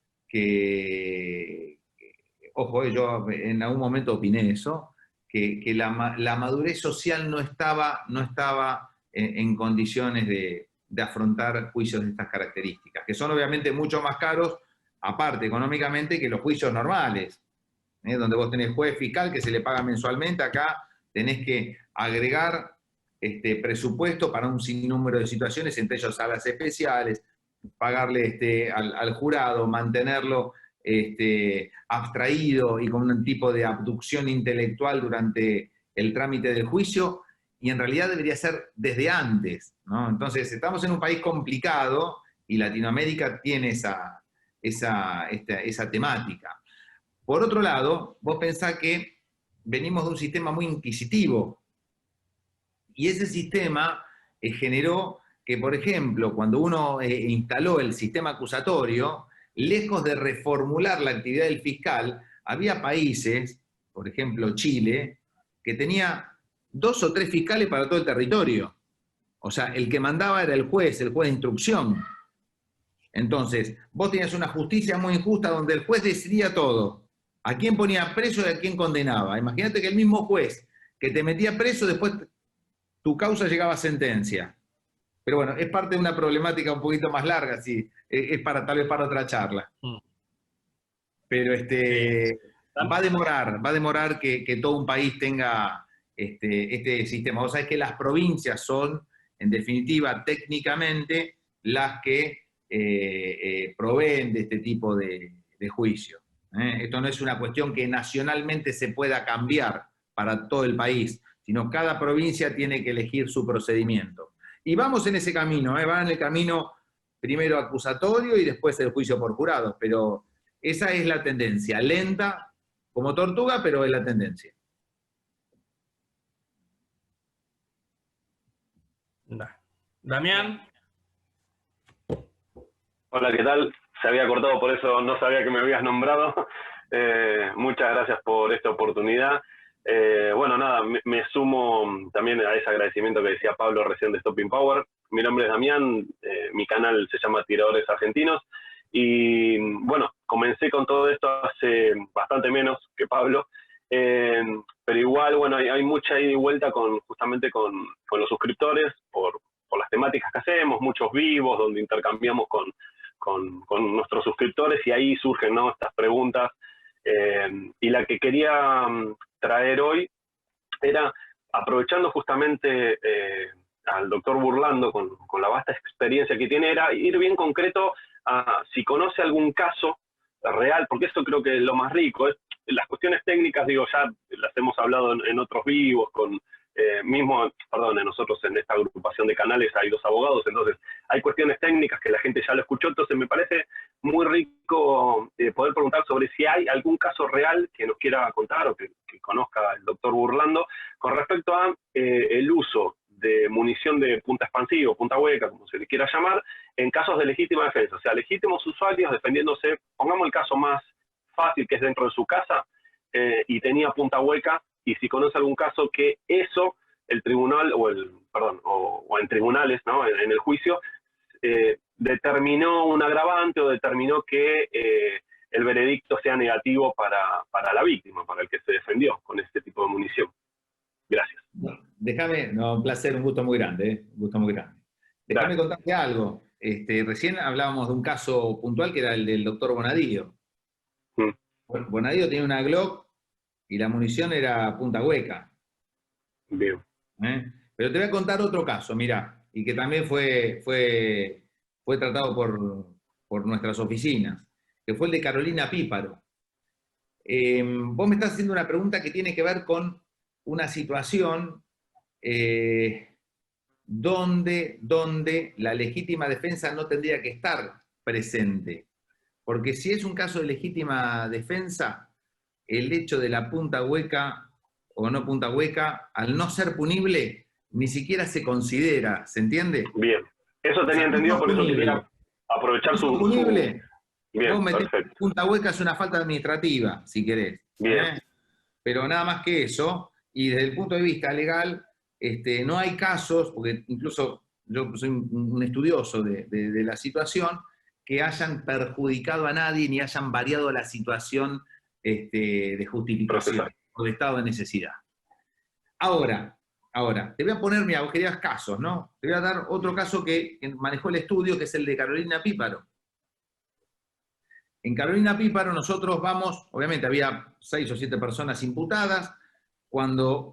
ojo, yo en algún momento opiné eso, que la madurez social no estaba en condiciones de afrontar juicios de estas características, que son obviamente mucho más caros, aparte económicamente, que los juicios normales, donde vos tenés juez fiscal que se le paga mensualmente. Acá tenés que agregar presupuesto para un sinnúmero de situaciones, entre ellos salas especiales, pagarle al jurado, mantenerlo abstraído y con un tipo de abducción intelectual durante el trámite del juicio, y en realidad debería ser desde antes, ¿no? Entonces, estamos en un país complicado y Latinoamérica tiene esa temática. Por otro lado, vos pensás que venimos de un sistema muy inquisitivo, y ese sistema generó que, por ejemplo, cuando uno instaló el sistema acusatorio, lejos de reformular la actividad del fiscal, había países, por ejemplo Chile, que tenía 2 o 3 fiscales para todo el territorio. O sea, el que mandaba era el juez de instrucción. Entonces, vos tenías una justicia muy injusta donde el juez decidía todo. A quién ponía preso y a quién condenaba. Imagínate que el mismo juez que te metía preso, después tu causa llegaba a sentencia. Pero bueno, es parte de una problemática un poquito más larga, sí. Es tal vez para otra charla. Pero va a demorar que todo un país tenga este sistema. Vos sabés que las provincias son, en definitiva, técnicamente, las que proveen de este tipo de juicio. Esto no es una cuestión que nacionalmente se pueda cambiar para todo el país, sino cada provincia tiene que elegir su procedimiento. Y vamos en ese camino, va en el camino primero acusatorio y después el juicio por jurados, pero esa es la tendencia, lenta como tortuga, pero es la tendencia. Damián. Hola, ¿qué tal? Se había cortado, por eso no sabía que me habías nombrado. Muchas gracias por esta oportunidad. Bueno, nada, me sumo también a ese agradecimiento que decía Pablo recién de Stopping Power. Mi nombre es Damián, mi canal se llama Tiradores Argentinos, y bueno, comencé con todo esto hace bastante menos que Pablo, pero igual, bueno, hay mucha ida y vuelta justamente con los suscriptores, por las temáticas que hacemos, muchos vivos donde intercambiamos con nuestros suscriptores, y ahí surgen, ¿no?, estas preguntas, y la que quería traer hoy era, aprovechando justamente al doctor Burlando con la vasta experiencia que tiene, era ir bien concreto a si conoce algún caso real, porque esto creo que es lo más rico. Las cuestiones técnicas, digo, ya las hemos hablado en otros vivos, nosotros en esta agrupación de canales hay 2 abogados, entonces hay cuestiones técnicas que la gente ya lo escuchó, entonces me parece muy rico poder preguntar sobre si hay algún caso real que nos quiera contar o que conozca el doctor Burlando con respecto a el uso de munición de punta expansiva o punta hueca, como se le quiera llamar, en casos de legítima defensa. O sea, legítimos usuarios defendiéndose, pongamos el caso más fácil, que es dentro de su casa, y tenía punta hueca, y si conoce algún caso que eso, el tribunal, o en tribunales, ¿no?, en el juicio, determinó un agravante o determinó que el veredicto sea negativo para la víctima, para el que se defendió con este tipo de munición. Gracias. Un placer, un gusto muy grande, un gusto muy grande. Déjame contarte algo. Recién hablábamos de un caso puntual que era el del doctor Bonadío. Bonadío tenía una Glock y la munición era punta hueca. Bien. Pero te voy a contar otro caso, mirá, y que también fue tratado por nuestras oficinas, que fue el de Carolina Píparo. Vos me estás haciendo una pregunta que tiene que ver con una situación donde la legítima defensa no tendría que estar presente. Porque si es un caso de legítima defensa, el hecho de la punta hueca o no punta hueca, al no ser punible, ni siquiera se considera, ¿se entiende? Bien. Eso tenía entendido, por eso quería aprovechar su... punible. Bien, Vos metés perfecto. punta hueca, es una falta administrativa, si querés. Bien. Pero nada más que eso, y desde el punto de vista legal, no hay casos, porque incluso yo soy un estudioso de la situación, que hayan perjudicado a nadie ni hayan variado la situación de justificación Procesal. o de estado de necesidad. Ahora, te voy a poner, mira, vos querías casos, ¿no? Te voy a dar otro caso que manejó el estudio, que es el de Carolina Píparo. En Carolina Píparo nosotros vamos, obviamente había 6 o 7 personas imputadas. Cuando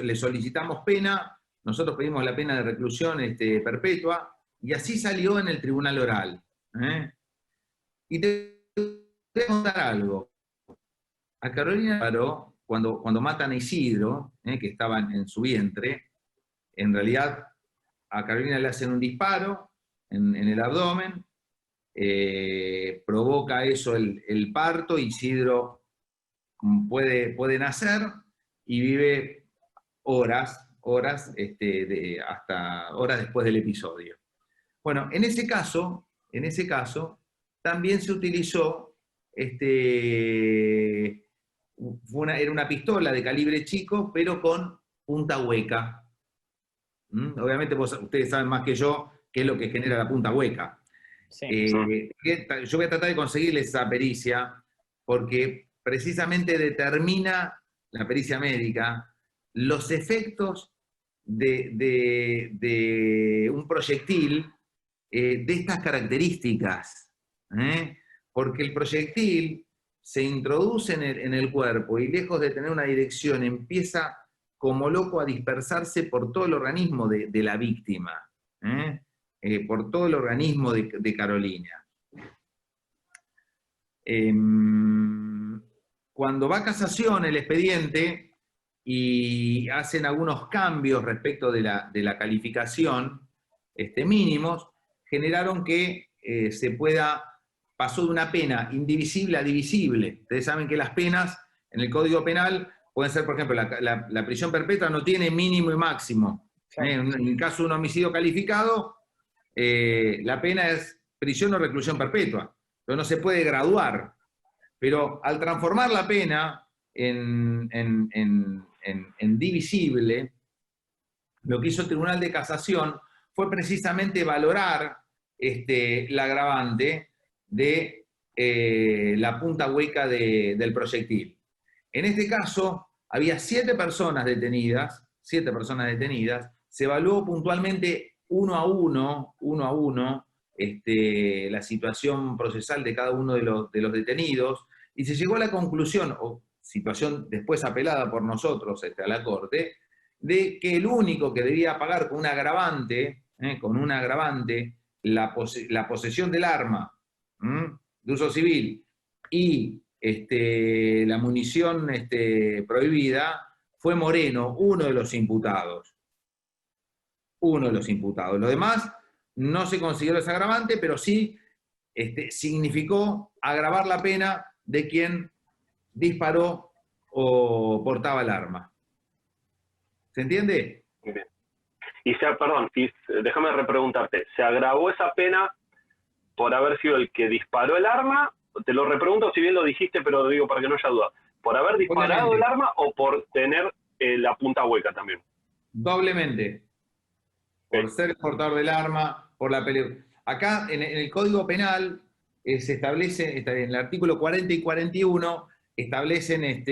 le solicitamos pena, nosotros pedimos la pena de reclusión perpetua, y así salió en el tribunal oral. Y te voy a contar algo. A Carolina Píparo, cuando matan a Isidro, que estaba en su vientre, en realidad a Carolina le hacen un disparo en el abdomen, provoca eso el parto, Isidro puede nacer y vive horas hasta horas después del episodio. Bueno, en ese caso, también se utilizó, era una pistola de calibre chico, pero con punta hueca. Obviamente ustedes saben más que yo qué es lo que genera la punta hueca. Sí. Yo voy a tratar de conseguirles esa pericia, porque precisamente determina la pericia médica los efectos de un proyectil de estas características. Porque el proyectil se introduce en el cuerpo y lejos de tener una dirección, empieza como loco a dispersarse por todo el organismo de la víctima. Por todo el organismo de Carolina. Cuando va a casación el expediente y hacen algunos cambios respecto de la calificación mínimos, generaron que pasó de una pena indivisible a divisible. Ustedes saben que las penas en el Código Penal pueden ser, por ejemplo, la prisión perpetua no tiene mínimo y máximo. En el caso de un homicidio calificado, la pena es prisión o reclusión perpetua, pero no se puede graduar. Pero al transformar la pena en divisible, lo que hizo el Tribunal de Casación fue precisamente valorar la agravante de la punta hueca del proyectil. En este caso, había 7 personas detenidas, se evaluó puntualmente uno a uno, la situación procesal de cada uno de los detenidos, y se llegó a la conclusión, o situación después apelada por nosotros a la Corte, de que el único que debía pagar con un agravante, la posesión del arma de uso civil y la munición prohibida, fue Moreno, uno de los imputados. Los demás no se consideró ese agravante, pero sí significó agravar la pena de quien disparó o portaba el arma. ¿Se entiende? Muy bien. Y déjame repreguntarte, ¿se agravó esa pena por haber sido el que disparó el arma? Te lo repregunto si bien lo dijiste, pero digo para que no haya duda. ¿Por haber disparado Obviamente. el arma o por tener la punta hueca también? Doblemente. Por ser el portador del arma, por la pelea. Acá en el Código Penal se establece, en el artículo 40 y 41, establecen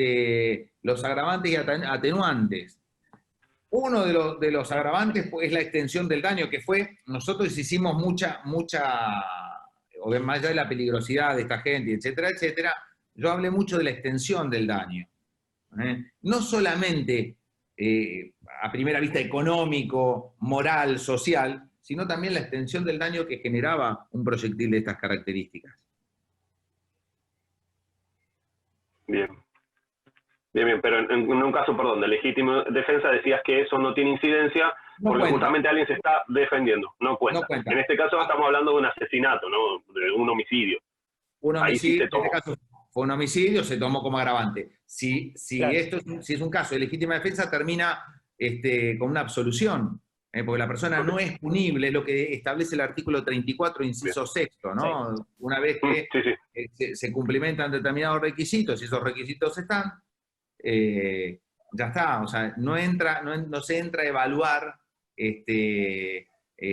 los agravantes y atenuantes. Uno de los agravantes es la extensión del daño, que nosotros hicimos mucha, más allá de la peligrosidad de esta gente, etcétera, etcétera, yo hablé mucho de la extensión del daño. No solamente a primera vista económico, moral, social, sino también la extensión del daño que generaba un proyectil de estas características. Bien. Bien, pero en un caso, perdón, de legítima defensa decías que eso no tiene incidencia porque justamente alguien se está defendiendo, no cuenta. En este caso estamos hablando de un asesinato, ¿no? De un homicidio. Un homicidio, Ahí sí en este caso fue un homicidio, se tomó como agravante. Si Claro. si es un caso de legítima defensa, termina con una absolución, porque la persona no es punible, es lo que establece el artículo 34, inciso sexto, ¿no? Sí. Una vez que Sí. se cumplimentan determinados requisitos, y esos requisitos están, ya está, o sea, no se entra a evaluar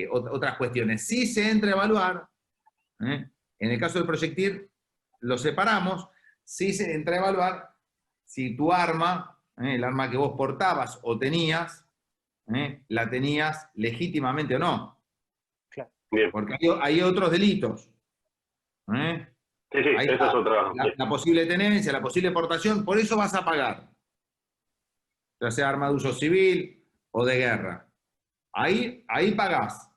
otras cuestiones. Sí se entra a evaluar, en el caso del proyectil, lo separamos, sí se entra a evaluar si tu arma, el arma que vos portabas o tenías, la tenías legítimamente o no. Claro. Bien. Porque hay otros delitos. Sí, Ahí eso está, es otra. la posible tenencia, la posible portación, por eso vas a pagar. Ya sea arma de uso civil o de guerra. Ahí pagás.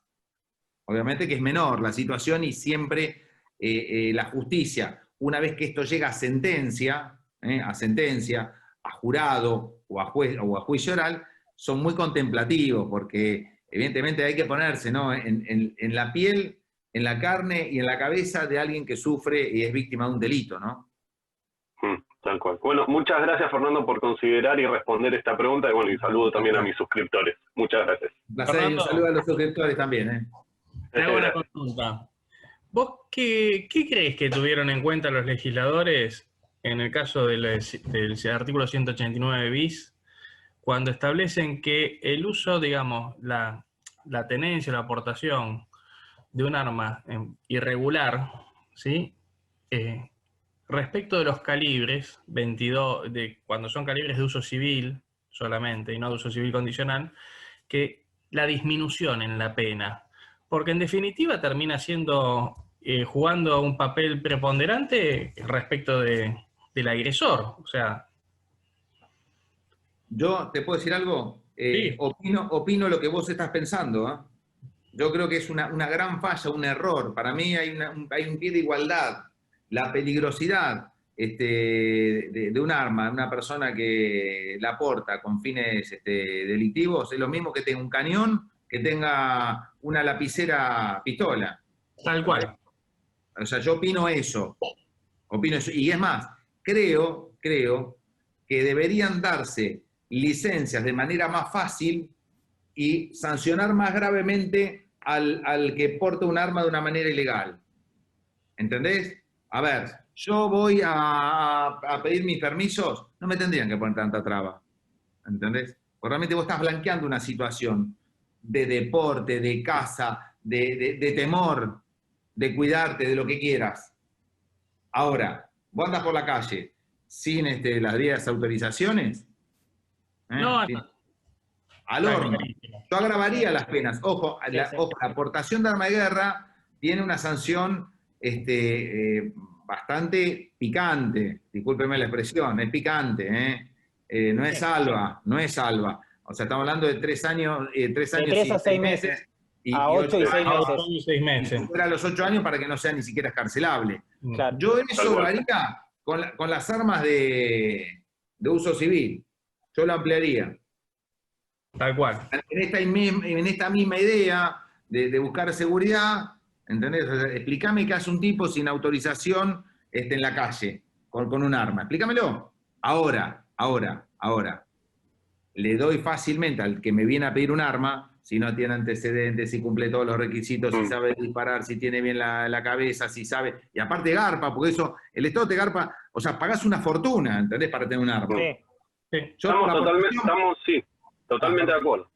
Obviamente que es menor la situación y siempre la justicia, una vez que esto llega a sentencia, a jurado o a juez o a juicio oral, son muy contemplativos porque evidentemente hay que ponerse, ¿no?, en la piel, en la carne y en la cabeza de alguien que sufre y es víctima de un delito, ¿no? Tal cual. Bueno, muchas gracias, Fernando, por considerar y responder esta pregunta, y bueno, y saludo también a mis suscriptores. Muchas gracias. Un placer y un saludo a los suscriptores también, Te hago una Gracias. consulta. ¿Vos qué crees que tuvieron en cuenta los legisladores en el caso del artículo 189 bis, cuando establecen que el uso, digamos, la tenencia o la aportación de un arma irregular, ¿sí? Respecto de los calibres, 22, cuando son calibres de uso civil solamente y no de uso civil condicional, que la disminución en la pena, porque en definitiva termina siendo, jugando un papel preponderante respecto del agresor, o sea... Yo te puedo decir algo, Sí. opino lo que vos estás pensando, ¿eh? Yo creo que es una gran falla, un error. Para mí hay un pie de igualdad. La peligrosidad de un arma, de una persona que la porta con fines delictivos, es lo mismo que tenga un cañón, que tenga una lapicera pistola. Tal cual. O sea, yo opino eso. Y es más, creo que deberían darse licencias de manera más fácil y sancionar más gravemente al que porta un arma de una manera ilegal. ¿Entendés? A ver, yo voy a pedir mis permisos, no me tendrían que poner tanta traba. ¿Entendés? Porque realmente vos estás blanqueando una situación de deporte, de caza, de temor, de cuidarte, de lo que quieras. Ahora, vos andás por la calle sin las 10 autorizaciones, No, al horno. Yo agravaría las penas. Ojo, la aportación de arma de guerra tiene una sanción bastante picante, discúlpeme la expresión, es picante, no es salva, no es salva. O sea, estamos hablando de 3 años, de 3 a 6 meses. A 8 y 6 meses. Y 6 meses. Y fuera los 8 años para que no sea ni siquiera escarcelable. Claro. Yo eso lo haría con las armas de uso civil. Yo lo ampliaría. Tal cual. En esta misma idea de buscar seguridad, ¿entendés? O sea, explícame qué hace un tipo sin autorización en la calle, con un arma. Explícamelo. Ahora. Le doy fácilmente al que me viene a pedir un arma, si no tiene antecedentes, si cumple todos los requisitos, si sabe disparar, si tiene bien la cabeza, si sabe... Y aparte garpa, porque eso, el Estado te garpa, o sea, pagás una fortuna, ¿entendés? Para tener un arma. Sí. Estamos totalmente de acuerdo.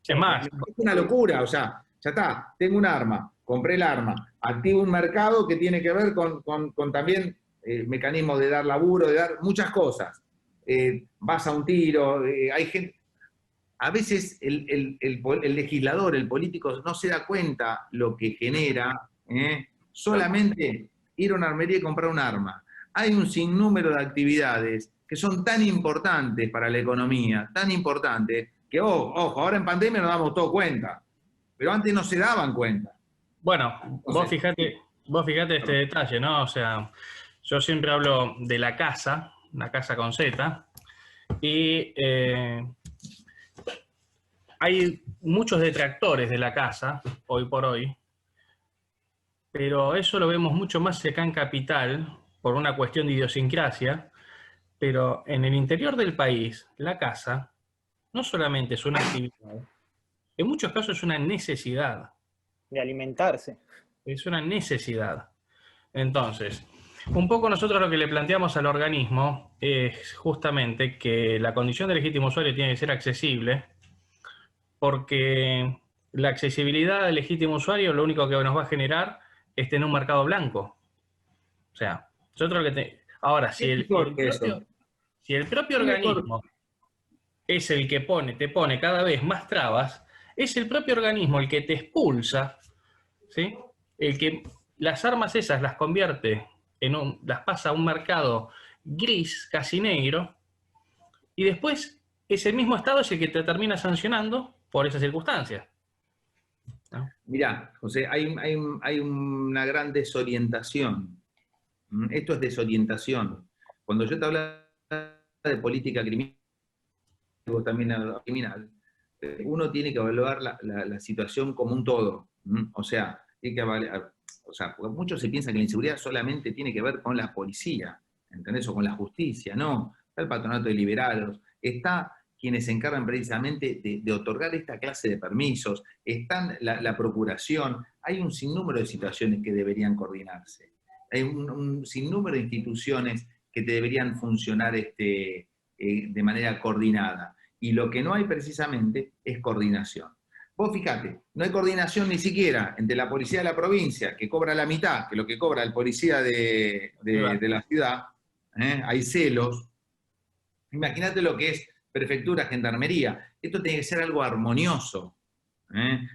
Es más, es una locura, o sea, ya está, tengo un arma, compré el arma, activo un mercado que tiene que ver con también mecanismos de dar laburo, de dar muchas cosas. Vas a un tiro, hay gente... A veces el legislador, el político, no se da cuenta lo que genera solamente ir a una armería y comprar un arma. hay un sinnúmero de actividades que son tan importantes para la economía, tan importantes, que ojo, ahora en pandemia nos damos todo cuenta, pero antes no se daban cuenta. Bueno, vos fijate este detalle, ¿no? O sea, yo siempre hablo de la casa con Z, y hay muchos detractores de la casa, hoy por hoy, pero eso lo vemos mucho más acá en Capital, por una cuestión de idiosincrasia, pero en el interior del país, la casa no solamente es una actividad, en muchos casos es una necesidad. De alimentarse. Es una necesidad. Entonces, un poco nosotros lo que le planteamos al organismo es justamente que la condición de legítimo usuario tiene que ser accesible, porque la accesibilidad del legítimo usuario lo único que nos va a generar es tener un mercado blanco. O sea, nosotros lo que ahora, si el propio organismo es el que te pone cada vez más trabas, es el propio organismo el que te expulsa, ¿sí? El que las armas esas las convierte las pasa a un mercado gris, casi negro, y después ese mismo Estado es el que te termina sancionando por esas circunstancias, ¿no? Mirá, José, hay una gran desorientación. Esto es desorientación. Cuando yo te hablaba de política criminal, también criminal, uno tiene que evaluar la situación como un todo. O sea, tiene que evaluar, porque muchos se piensan que la inseguridad solamente tiene que ver con la policía, ¿entendés? O con la justicia. No, está el patronato de liberados, está quienes se encargan precisamente de otorgar esta clase de permisos, están la procuración. Hay un sinnúmero de situaciones que deberían coordinarse. Hay un sinnúmero de instituciones que deberían funcionar de manera coordinada. Y lo que no hay precisamente es coordinación. Vos fíjate, no hay coordinación ni siquiera entre la policía de la provincia, que cobra la mitad que lo que cobra el policía de la ciudad. Hay celos. Imagínate lo que es prefectura, gendarmería. Esto tiene que ser algo armonioso.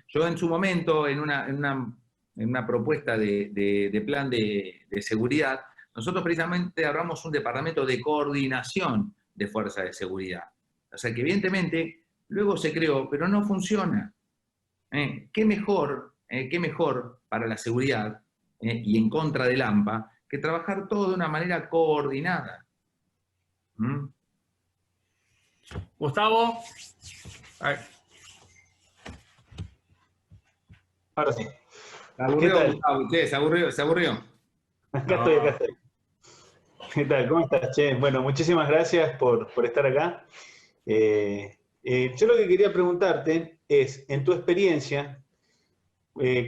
Yo en su momento, en una propuesta de plan de seguridad, nosotros precisamente abramos un departamento de coordinación de fuerzas de seguridad. O sea que evidentemente luego se creó, pero no funciona. ¿Qué mejor para la seguridad y en contra del AMPA que trabajar todo de una manera coordinada? Gustavo. Ahora sí. Se aburrió, Gustavo, che, se aburrió. Acá estoy. ¿Qué tal? ¿Cómo estás, che? Bueno, muchísimas gracias por estar acá. Yo lo que quería preguntarte es, en tu experiencia,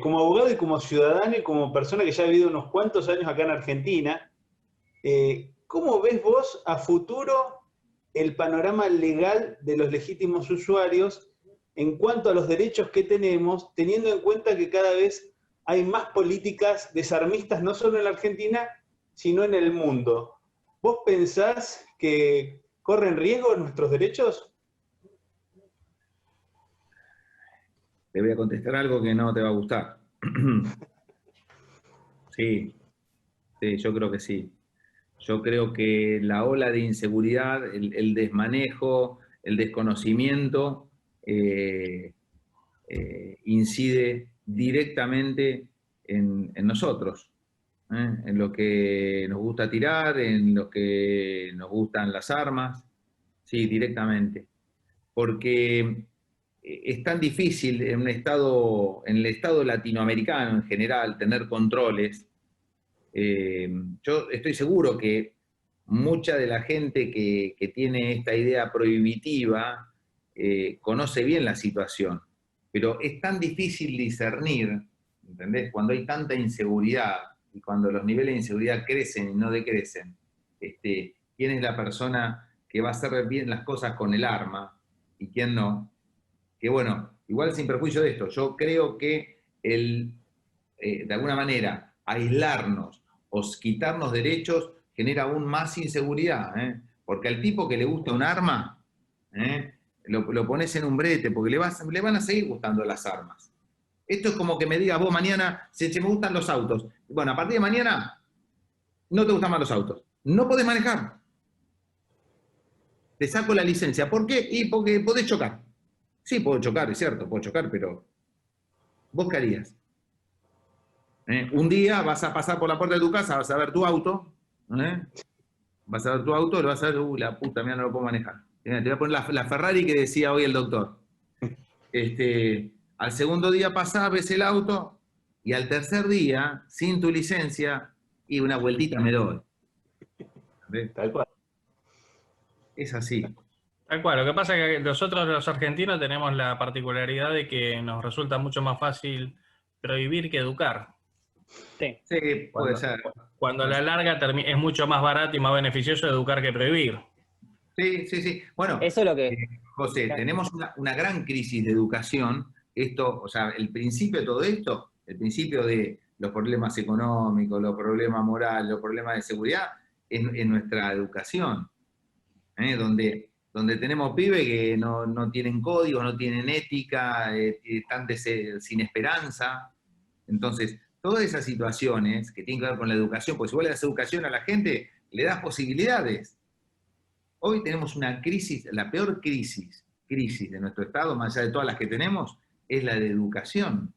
como abogado y como ciudadano y como persona que ya ha vivido unos cuantos años acá en Argentina, ¿cómo ves vos a futuro el panorama legal de los legítimos usuarios en cuanto a los derechos que tenemos, teniendo en cuenta que cada vez hay más políticas desarmistas, no solo en la Argentina, sino en el mundo? ¿Vos pensás que corren riesgo nuestros derechos? Te voy a contestar algo que no te va a gustar. Sí, yo creo que sí. Yo creo que la ola de inseguridad, el desmanejo, el desconocimiento, incide directamente en nosotros, en lo que nos gusta tirar, en lo que nos gustan las armas, sí, directamente. Porque es tan difícil en el estado latinoamericano en general, tener controles. Yo estoy seguro que mucha de la gente que tiene esta idea prohibitiva conoce bien la situación, pero es tan difícil discernir, ¿entendés? Cuando hay tanta inseguridad y cuando los niveles de inseguridad crecen y no decrecen, quién es la persona que va a hacer bien las cosas con el arma y quién no. Que bueno, igual sin perjuicio de esto, yo creo que de alguna manera aislarnos o quitarnos derechos genera aún más inseguridad, porque al tipo que le gusta un arma, lo pones en un brete, porque le van a seguir gustando las armas. Esto es como que me digas vos mañana, me gustan los autos. Bueno, a partir de mañana no te gustan más los autos. no podés manejar. Te saco la licencia. ¿Por qué? Y porque podés chocar. Sí, puedo chocar, es cierto, puedo chocar, pero ¿vos qué harías? Un día vas a pasar por la puerta de tu casa, vas a ver tu auto, vas a ver tu auto, y vas a ver, la puta, mira, no lo puedo manejar. Te voy a poner la Ferrari que decía hoy el doctor. Al segundo día pasás, ves el auto, y al tercer día, sin tu licencia, y una vueltita me doy. ¿Ves? Tal cual. Es así. Tal cual, lo que pasa es que nosotros los argentinos tenemos la particularidad de que nos resulta mucho más fácil prohibir que educar. Sí. Sí, puede ser. Cuando a la larga es mucho más barato y más beneficioso educar que prohibir. Sí, sí, sí. Bueno, Eso es lo que... José, tenemos una gran crisis de educación. Esto, o sea, el principio de todo esto, el principio de los problemas económicos, los problemas morales, los problemas de seguridad, es nuestra educación. Donde tenemos pibes que no tienen código, no tienen ética, están sin esperanza. Entonces, todas esas situaciones que tienen que ver con la educación, porque si vos le das educación a la gente, le das posibilidades. Hoy tenemos una crisis, la peor crisis de nuestro Estado, más allá de todas las que tenemos, es la de educación.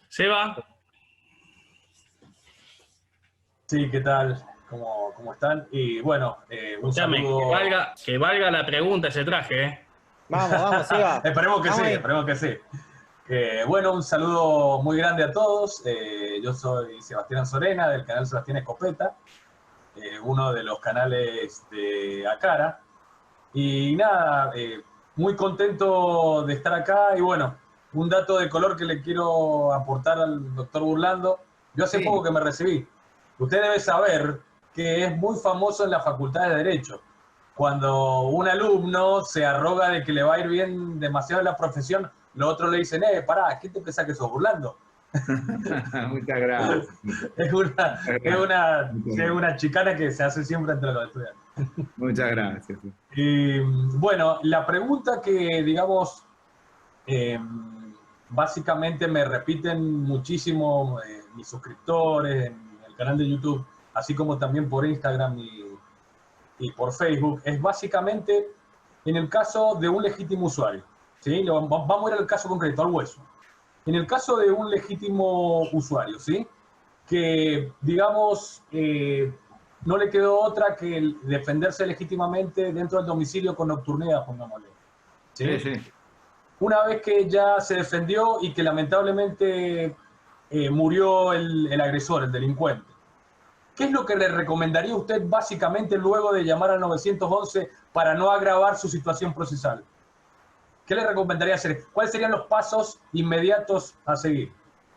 Seba. Sí, ¿qué tal? ¿Cómo están? Y bueno, un Escuchame, saludo... que valga la pregunta ese traje, ¿eh? Vamos, Seba. Esperemos que Vamos sí, ahí. esperemos que sí. Bueno, un saludo muy grande a todos. Yo soy Sebastián Sorena, del canal Sebastián Escopeta, uno de los canales de Acara. Y nada, muy contento de estar acá. Y bueno, un dato de color que le quiero aportar al doctor Burlando. Yo hace poco que me recibí. Usted debe saber que es muy famoso en la Facultad de Derecho. Cuando un alumno se arroga de que le va a ir bien demasiado en la profesión, los otros le dicen, pará, ¿qué te pensás que sos, Burlando? Muchas gracias. Es una chicana que se hace siempre entre los estudiantes. Muchas gracias. Y bueno, la pregunta que, digamos, básicamente me repiten muchísimo mis suscriptores en el canal de YouTube, así como también por Instagram y por Facebook, es básicamente en el caso de un legítimo usuario. ¿Sí? Vamos a ir al caso concreto, al hueso. En el caso de un legítimo usuario, ¿sí? Que, digamos, no le quedó otra que defenderse legítimamente dentro del domicilio con nocturnidad, pongámosle. ¿Sí? Sí, sí. Una vez que ya se defendió y que lamentablemente murió el agresor, el delincuente, ¿qué es lo que le recomendaría usted básicamente luego de llamar al 911 para no agravar su situación procesal? ¿Qué le recomendaría hacer? ¿Cuáles serían los pasos inmediatos a seguir?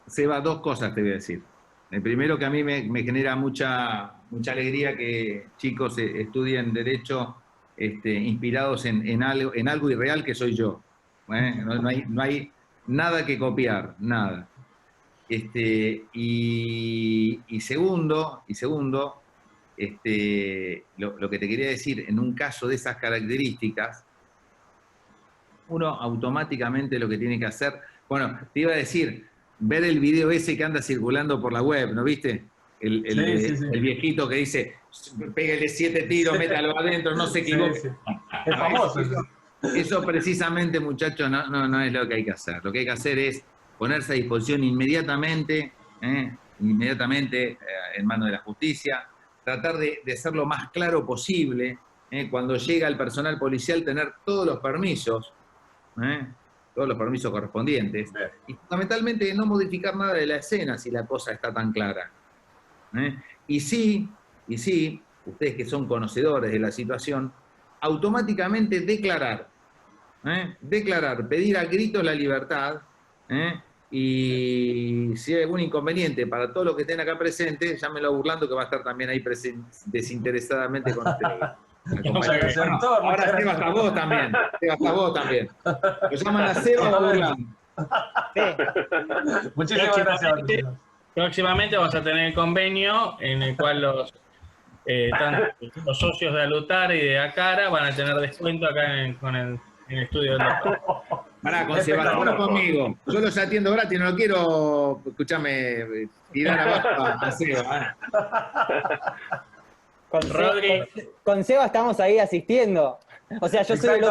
Seba, dos cosas te voy a decir. El primero, que a mí me genera mucha alegría que chicos estudien Derecho inspirados en algo irreal que soy yo. No hay nada que copiar, nada. Y segundo, lo que te quería decir, en un caso de esas características, uno automáticamente lo que tiene que hacer, bueno, te iba a decir, ver el video ese que anda circulando por la web, ¿no viste? El viejito que dice, pégale 7 tiros, métalo adentro, no se equivoque. Sí. Es famoso. Eso precisamente, muchachos, no es lo que hay que hacer. Lo que hay que hacer es ponerse a disposición inmediatamente en manos de la justicia, tratar de ser lo más claro posible, cuando llega el personal policial, tener todos los permisos correspondientes, y fundamentalmente no modificar nada de la escena si la cosa está tan clara. Y sí, ustedes que son conocedores de la situación, automáticamente declarar, pedir a gritos la libertad, y si hay algún inconveniente para todos los que estén acá presentes, llámenlo a Burlando, que va a estar también ahí desinteresadamente con ustedes. Ahora Seba, hasta vos también. Lo llaman a Seba o a Burlando. Muchísimas gracias. Próximamente vamos a tener el convenio en el cual los socios de Alutar y de Acara van a tener descuento acá en el estudio del doctor. Pará, con Sebastián o conmigo. Yo los atiendo gratis, no quiero, escúchame, tirar abajo a Seba. Con Seba estamos ahí asistiendo. O sea, yo soy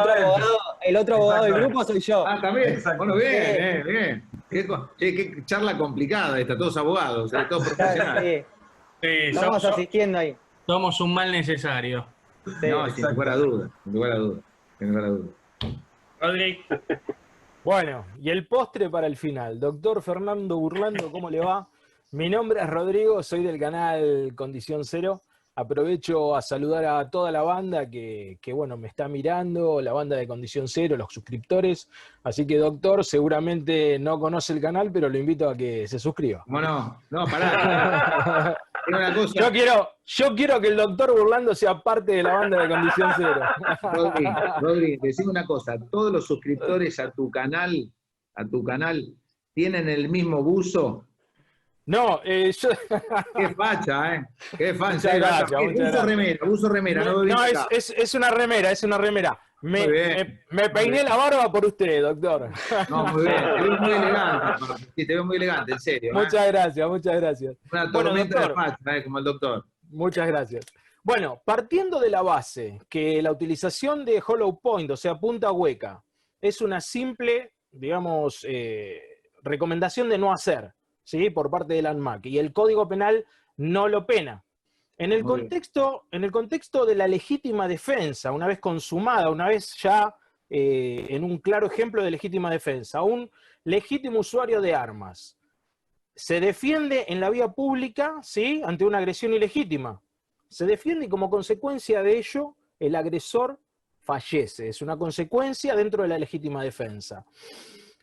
el otro abogado del grupo soy yo. Ah, también. Bueno, bien, bien. Qué charla complicada esta, todos abogados, todos profesionales. Sí. Estamos asistiendo ahí. Somos un mal necesario. Sí, no, sin lugar a duda, sin lugar a duda, sin lugar a duda. Rodri. Bueno, y el postre para el final. Doctor Fernando Burlando, ¿cómo le va? Mi nombre es Rodrigo, soy del canal Condición Cero. Aprovecho a saludar a toda la banda que bueno, me está mirando, la banda de Condición Cero, los suscriptores. Así que, doctor, seguramente no conoce el canal, pero lo invito a que se suscriba. Bueno, no, pará. Una cosa. Yo quiero que el doctor Burlando sea parte de la banda de Condición Cero. Rodri, decime una cosa. ¿Todos los suscriptores a tu canal tienen el mismo buzo? No, yo... Qué facha, ¿eh? Qué facha. Muchas gracias. Buzo remera. No, es una remera. Me peiné la barba por usted, doctor. No, muy bien. Te veo muy elegante. Sí, te veo muy elegante, en serio. Muchas gracias. Una tormenta de facha, como el doctor. Muchas gracias. Bueno, partiendo de la base que la utilización de hollow point, o sea, punta hueca, es una simple, digamos, recomendación de no hacer, ¿sí? Por parte del ANMAC, y el Código Penal no lo pena. En el contexto de la legítima defensa, una vez consumada, una vez ya en un claro ejemplo de legítima defensa, un legítimo usuario de armas se defiende en la vía pública, ¿sí? Ante una agresión ilegítima. Se defiende y como consecuencia de ello, el agresor fallece. Es una consecuencia dentro de la legítima defensa.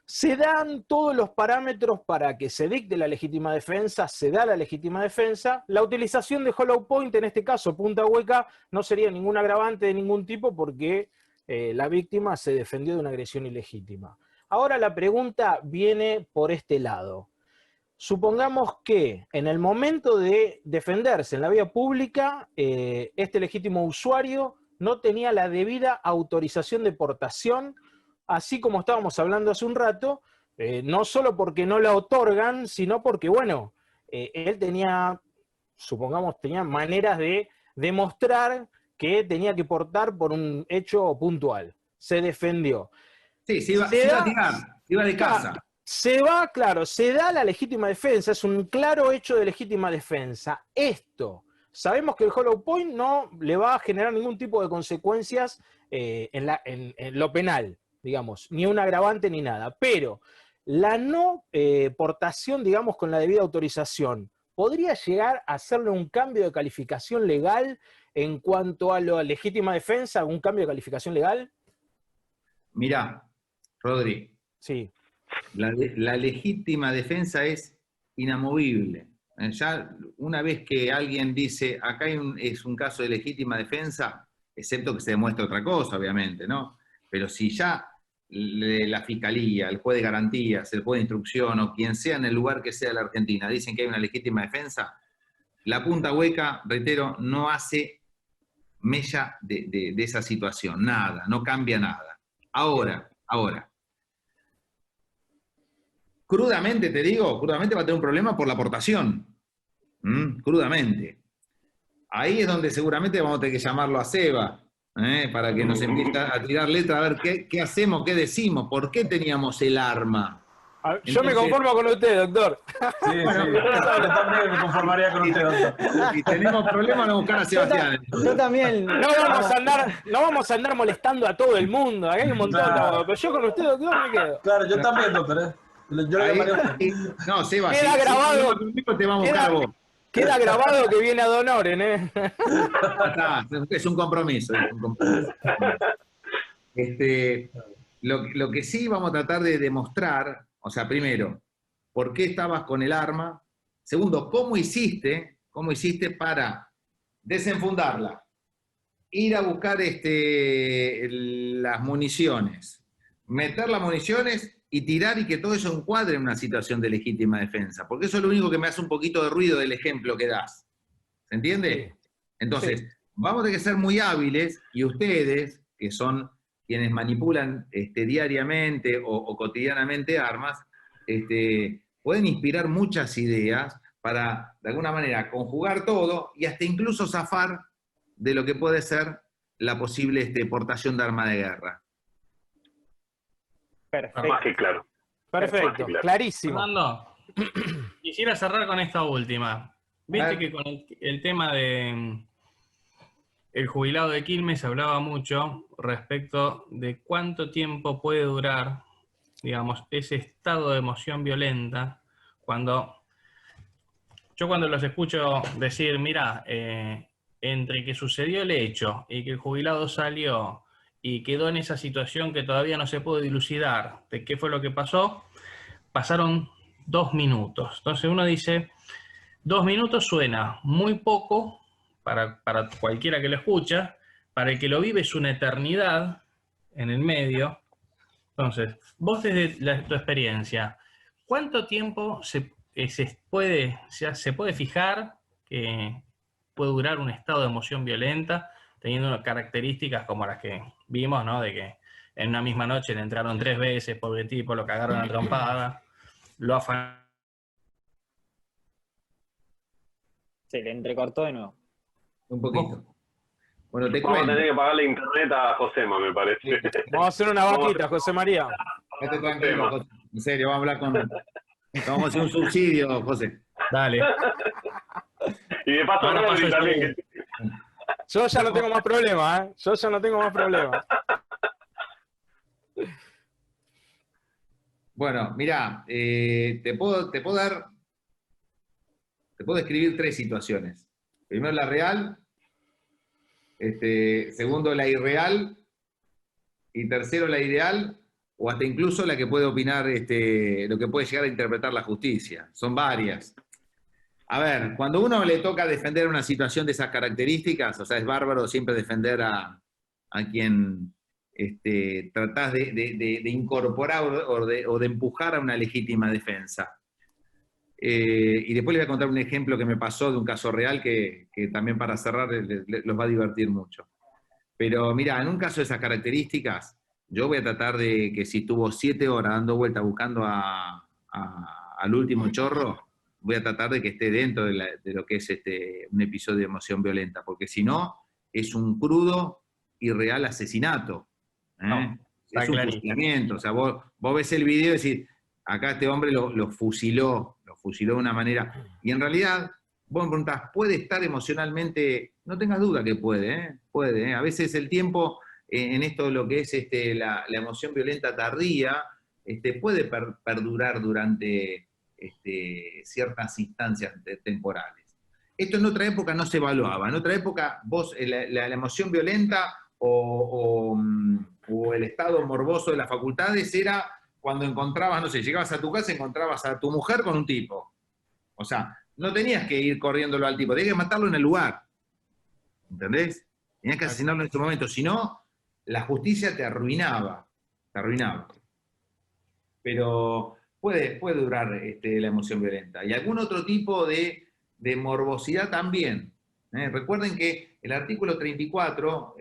Se dan todos los parámetros para que se dicte la legítima defensa, se da la legítima defensa. La utilización de hollow point, en este caso punta hueca, no sería ningún agravante de ningún tipo porque la víctima se defendió de una agresión ilegítima. Ahora la pregunta viene por este lado. Supongamos que en el momento de defenderse en la vía pública, este legítimo usuario no tenía la debida autorización de portación, así como estábamos hablando hace un rato, no solo porque no la otorgan, sino porque, bueno, él tenía, supongamos, tenía maneras de demostrar que tenía que portar por un hecho puntual. Se defendió. Sí, se iba a tirar, iba de casa. Se da la legítima defensa, es un claro hecho de legítima defensa. Esto, sabemos que el hollow point no le va a generar ningún tipo de consecuencias en lo penal, digamos, ni un agravante ni nada, pero la no portación, digamos, con la debida autorización, ¿podría llegar a hacerle un cambio de calificación legal en cuanto a la legítima defensa, un cambio de calificación legal? Mirá, Rodri. Sí. La legítima defensa es inamovible. Ya una vez que alguien dice, acá es un caso de legítima defensa, excepto que se demuestre otra cosa, obviamente, ¿no? Pero si ya la Fiscalía, el juez de garantías, el juez de instrucción o quien sea en el lugar que sea de la Argentina dicen que hay una legítima defensa, la punta hueca, reitero, no hace mella de esa situación, nada, no cambia nada. Ahora, crudamente te digo, crudamente va a tener un problema por la aportación. Crudamente. Ahí es donde seguramente vamos a tener que llamarlo a Seba, para que nos empiece a tirar letra, a ver qué hacemos, qué decimos, por qué teníamos el arma. Yo me conformo con usted, doctor. Sí, bueno, sí. Yo también me conformaría con usted, doctor. Si tenemos problemas, vamos a buscar a Sebastián. Yo también. No vamos a andar molestando a todo el mundo. Acá hay un montón de... Pero yo con usted, doctor, me quedo. Claro, yo también, doctor. Yo le llamaría a usted. No, Seba, queda grabado. Te vamos a buscar a vos. Queda grabado que viene ad honorem, Es un compromiso. Lo que sí vamos a tratar de demostrar, o sea, primero, ¿por qué estabas con el arma? Segundo, ¿cómo hiciste para desenfundarla? Ir a buscar las municiones, meter las municiones y tirar y que todo eso encuadre en una situación de legítima defensa. Porque eso es lo único que me hace un poquito de ruido del ejemplo que das. ¿Se entiende? Entonces, vamos a tener que ser muy hábiles y ustedes, que son quienes manipulan diariamente o cotidianamente armas, pueden inspirar muchas ideas para, de alguna manera, conjugar todo y hasta incluso zafar de lo que puede ser la posible portación de arma de guerra. Perfecto. Más que claro. Perfecto, Claro. clarísimo. Fernando, quisiera cerrar con esta última. Viste que con el tema de el jubilado de Quilmes se hablaba mucho respecto de cuánto tiempo puede durar, digamos, ese estado de emoción violenta cuando los escucho decir, mira, entre que sucedió el hecho y que el jubilado salió y quedó en esa situación que todavía no se puede dilucidar de qué fue lo que pasó, pasaron 2 minutos. Entonces uno dice, 2 minutos suena muy poco para cualquiera que lo escucha, para el que lo vive es una eternidad en el medio. Entonces, vos desde tu experiencia, ¿cuánto tiempo se puede fijar que puede durar un estado de emoción violenta, teniendo características como las que vimos, ¿no? De que en una misma noche le entraron 3 veces, pobre tipo, lo cagaron a trompada, lo afanaron. Se le entrecortó de nuevo. Un poquito. Bueno, te Vamos a cuento. tener que pagarle internet a Josema, me parece. Vamos a hacer una vaquita, José María. Quédate tranquilo, José. En serio, vamos a hablar con... Vamos a hacer un subsidio, José. Dale. Y de paso, Ahora Rodri paso también. yo. Yo ya no tengo más problemas, ¿eh? Yo ya no tengo más problemas. Bueno, mirá, te puedo describir 3 situaciones. Primero la real, segundo la irreal, y tercero la ideal, o hasta incluso la que puede opinar, lo que puede llegar a interpretar la justicia. Son varias. A ver, cuando a uno le toca defender una situación de esas características, o sea, es bárbaro siempre defender a quien tratás de incorporar o de empujar a una legítima defensa. Y después les voy a contar un ejemplo que me pasó de un caso real que también para cerrar los va a divertir mucho. Pero mira, en un caso de esas características, yo voy a tratar de que si estuvo 7 horas dando vueltas buscando al último chorro, voy a tratar de que esté dentro de lo que es un episodio de emoción violenta, porque si no, es un crudo y real asesinato. No, es un fusilamiento. O sea, vos ves el video y decís, acá este hombre lo fusiló de una manera. Y en realidad, vos me preguntás, ¿puede estar emocionalmente? No tengas duda que puede, puede. A veces el tiempo, en esto de lo que es la emoción violenta tardía, puede perdurar durante ciertas instancias temporales. Esto en otra época no se evaluaba. En otra época, vos, la emoción violenta o el estado morboso de las facultades era cuando encontrabas, no sé, llegabas a tu casa y encontrabas a tu mujer con un tipo. O sea, no tenías que ir corriéndolo al tipo, tenías que matarlo en el lugar. ¿Entendés? Tenías que asesinarlo en ese momento. Si no, la justicia te arruinaba. Te arruinaba. Pero puede durar la emoción violenta. Y algún otro tipo de morbosidad también. Recuerden que el artículo 34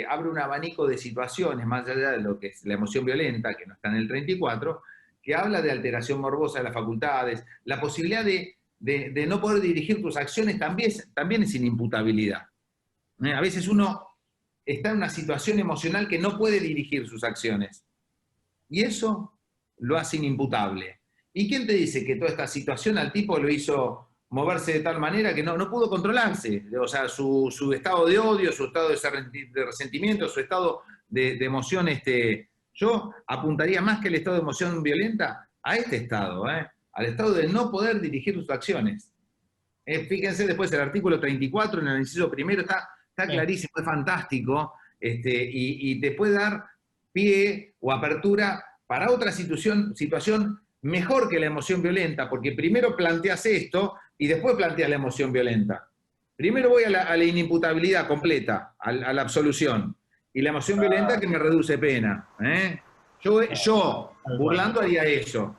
abre un abanico de situaciones, más allá de lo que es la emoción violenta, que no está en el 34, que habla de alteración morbosa de las facultades, la posibilidad de no poder dirigir tus acciones también es inimputabilidad. A veces uno está en una situación emocional que no puede dirigir sus acciones. Y eso lo hace inimputable. ¿Y quién te dice que toda esta situación al tipo lo hizo moverse de tal manera que no pudo controlarse? O sea, su estado de odio, su estado de resentimiento, su estado de emoción, yo apuntaría más que el estado de emoción violenta a este estado, al estado de no poder dirigir sus acciones. Fíjense después el artículo 34, en el inciso primero, está clarísimo, es fantástico, y te puede dar pie o apertura para otra situación mejor que la emoción violenta, porque primero planteas esto y después planteas la emoción violenta. Primero voy a la inimputabilidad completa, a la absolución, y la emoción violenta que me reduce pena. Yo, burlando, haría eso,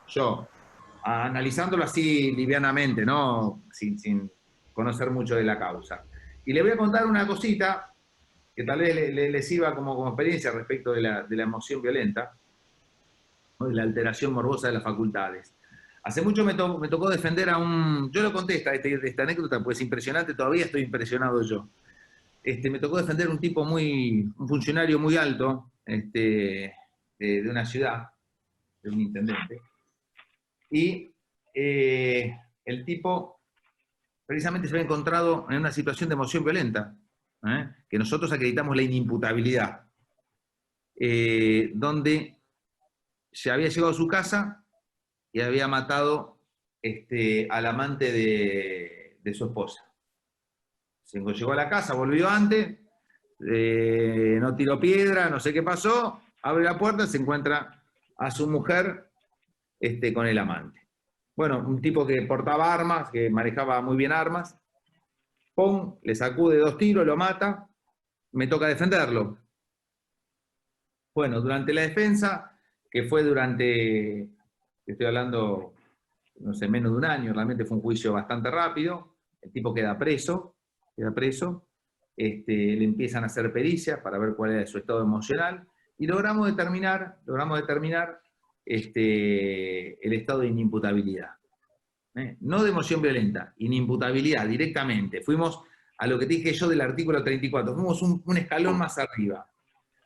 analizándolo así livianamente, ¿no? Sin conocer mucho de la causa. Y le voy a contar una cosita que tal vez les sirva como experiencia respecto de la emoción violenta, ¿no? De la alteración morbosa de las facultades. Hace mucho me tocó defender a yo lo conté esta anécdota, pues es impresionante, todavía estoy impresionado yo. Me tocó defender un tipo un funcionario muy alto, de una ciudad, de un intendente, y el tipo precisamente se había encontrado en una situación de emoción violenta, que nosotros acreditamos la inimputabilidad, donde se había llegado a su casa y había matado al amante de su esposa. Llegó a la casa, volvió antes, no tiró piedra, no sé qué pasó, abre la puerta, se encuentra a su mujer con el amante. Bueno, un tipo que portaba armas, que manejaba muy bien armas, ¡pum!, le sacude 2 tiros, lo mata, me toca defenderlo. Bueno, durante la defensa, que fue estoy hablando, no sé, menos de un año, realmente fue un juicio bastante rápido, el tipo queda preso, le empiezan a hacer pericias para ver cuál era su estado emocional, y logramos determinar el estado de inimputabilidad. No de emoción violenta, inimputabilidad directamente. Fuimos a lo que te dije yo del artículo 34, fuimos un escalón más arriba.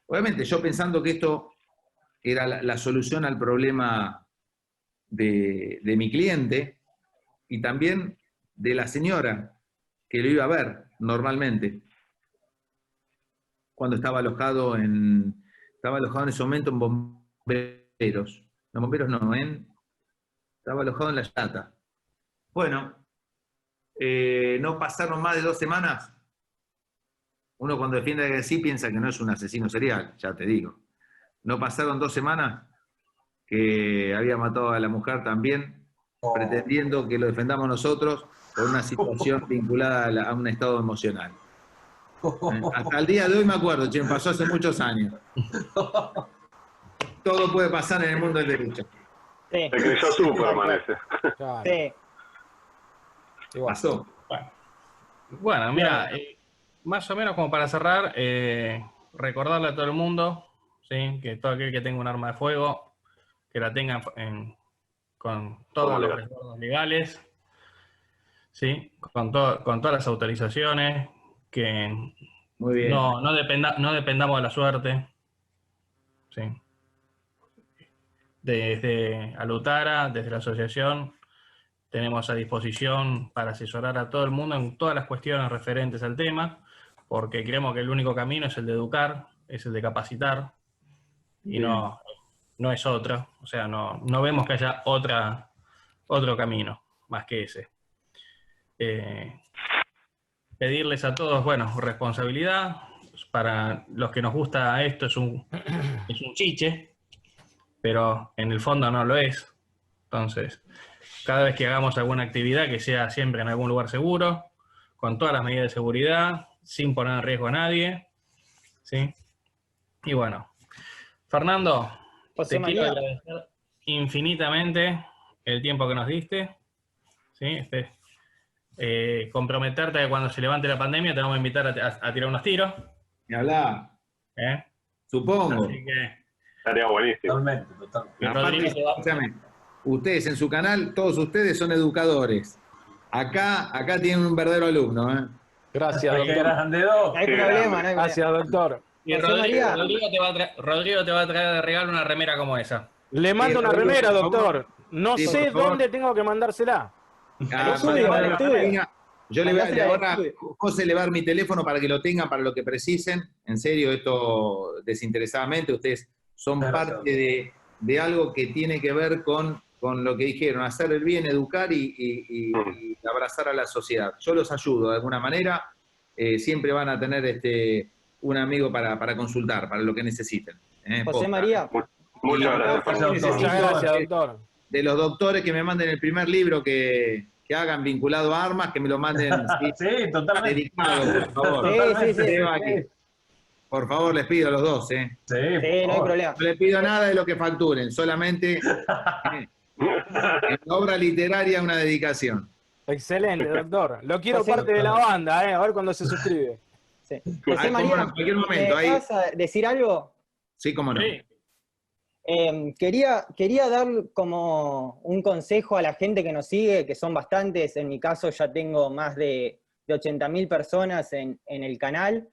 Obviamente yo pensando que esto era la solución al problema de mi cliente y también de la señora que lo iba a ver normalmente cuando estaba alojado en ese momento en bomberos. No, bomberos no, estaba alojado en La Llata. Bueno, no pasaron más de 2 semanas. Uno cuando defiende que sí piensa que no es un asesino serial, ya te digo. No pasaron 2 semanas que había matado a la mujer también, pretendiendo que lo defendamos nosotros por una situación vinculada a un estado emocional. Hasta el día de hoy me acuerdo, pasó hace muchos años. Todo puede pasar en el mundo del derecho. Se Sí. creyó Superman ese. Claro. Sí. Pasó. Bueno, mira, más o menos como para cerrar, recordarle a todo el mundo, ¿sí?, que todo aquel que tenga un arma de fuego, que la tenga con todos los resguardos legales, ¿sí?, con todas las autorizaciones, que Muy bien. no dependamos de la suerte, ¿sí? Desde Alutara, desde la asociación, tenemos a disposición para asesorar a todo el mundo en todas las cuestiones referentes al tema, porque creemos que el único camino es el de educar, es el de capacitar, y no es otro. O sea, no vemos que haya otro camino más que ese. Pedirles a todos, bueno, responsabilidad. Para los que nos gusta esto es un chiche, pero en el fondo no lo es. Entonces, cada vez que hagamos alguna actividad, que sea siempre en algún lugar seguro, con todas las medidas de seguridad, sin poner en riesgo a nadie, ¿sí? Y bueno, Fernando, José te quiero María. agradecer infinitamente el tiempo que nos diste, ¿sí? Comprometerte a que cuando se levante la pandemia te vamos a invitar a tirar unos tiros. Ni hablar. ¿Eh? Supongo. Así que, Estaría buenísimo. Totalmente. y Aparte, Rodrigo te va- escúchame, ustedes en su canal, todos ustedes son educadores. Acá tienen un verdadero alumno, ¿eh? Gracias, Qué doctor. grande, Doc. No hay Qué problema, grande. no hay problema. Gracias, doctor. y José Rodrigo, María. Rodrigo te va a traer de regalo una remera como esa. Le mando una Rodrigo, remera, por favor. doctor. No Sí, por sé favor. dónde tengo que mandársela. Ah, estudio, mandale al la estudio. venga. Yo le voy a Mandásela al ahora, estudio. José le va a dar mi teléfono para que lo tengan para lo que precisen. En serio, esto desinteresadamente, ustedes son Gracias, parte de algo que tiene que ver con lo que dijeron, hacer el bien, educar y abrazar a la sociedad. Yo los ayudo de alguna manera, siempre van a tener un amigo para consultar, para lo que necesiten. José Posta. María, Muchas gracias. Necesito Muchas gracias, doctor. de los doctores que me manden el primer libro que hagan vinculado a armas, que me lo manden ¿sí? Sí, totalmente. dedicado, por favor. Sí, sí. Lleva aquí. Por favor, les pido a los dos, ¿eh? Sí, sí, por no hay favor. problema. No les pido nada de lo que facturen, solamente en obra literaria una dedicación. Excelente, doctor. Lo quiero José- parte de la banda, a ver cuándo se suscribe. Sí. José María, en cualquier momento, ¿me vas a decir algo? Sí, cómo no. Sí. Quería dar como un consejo a la gente que nos sigue, que son bastantes. En mi caso ya tengo más de 80.000 personas en el canal.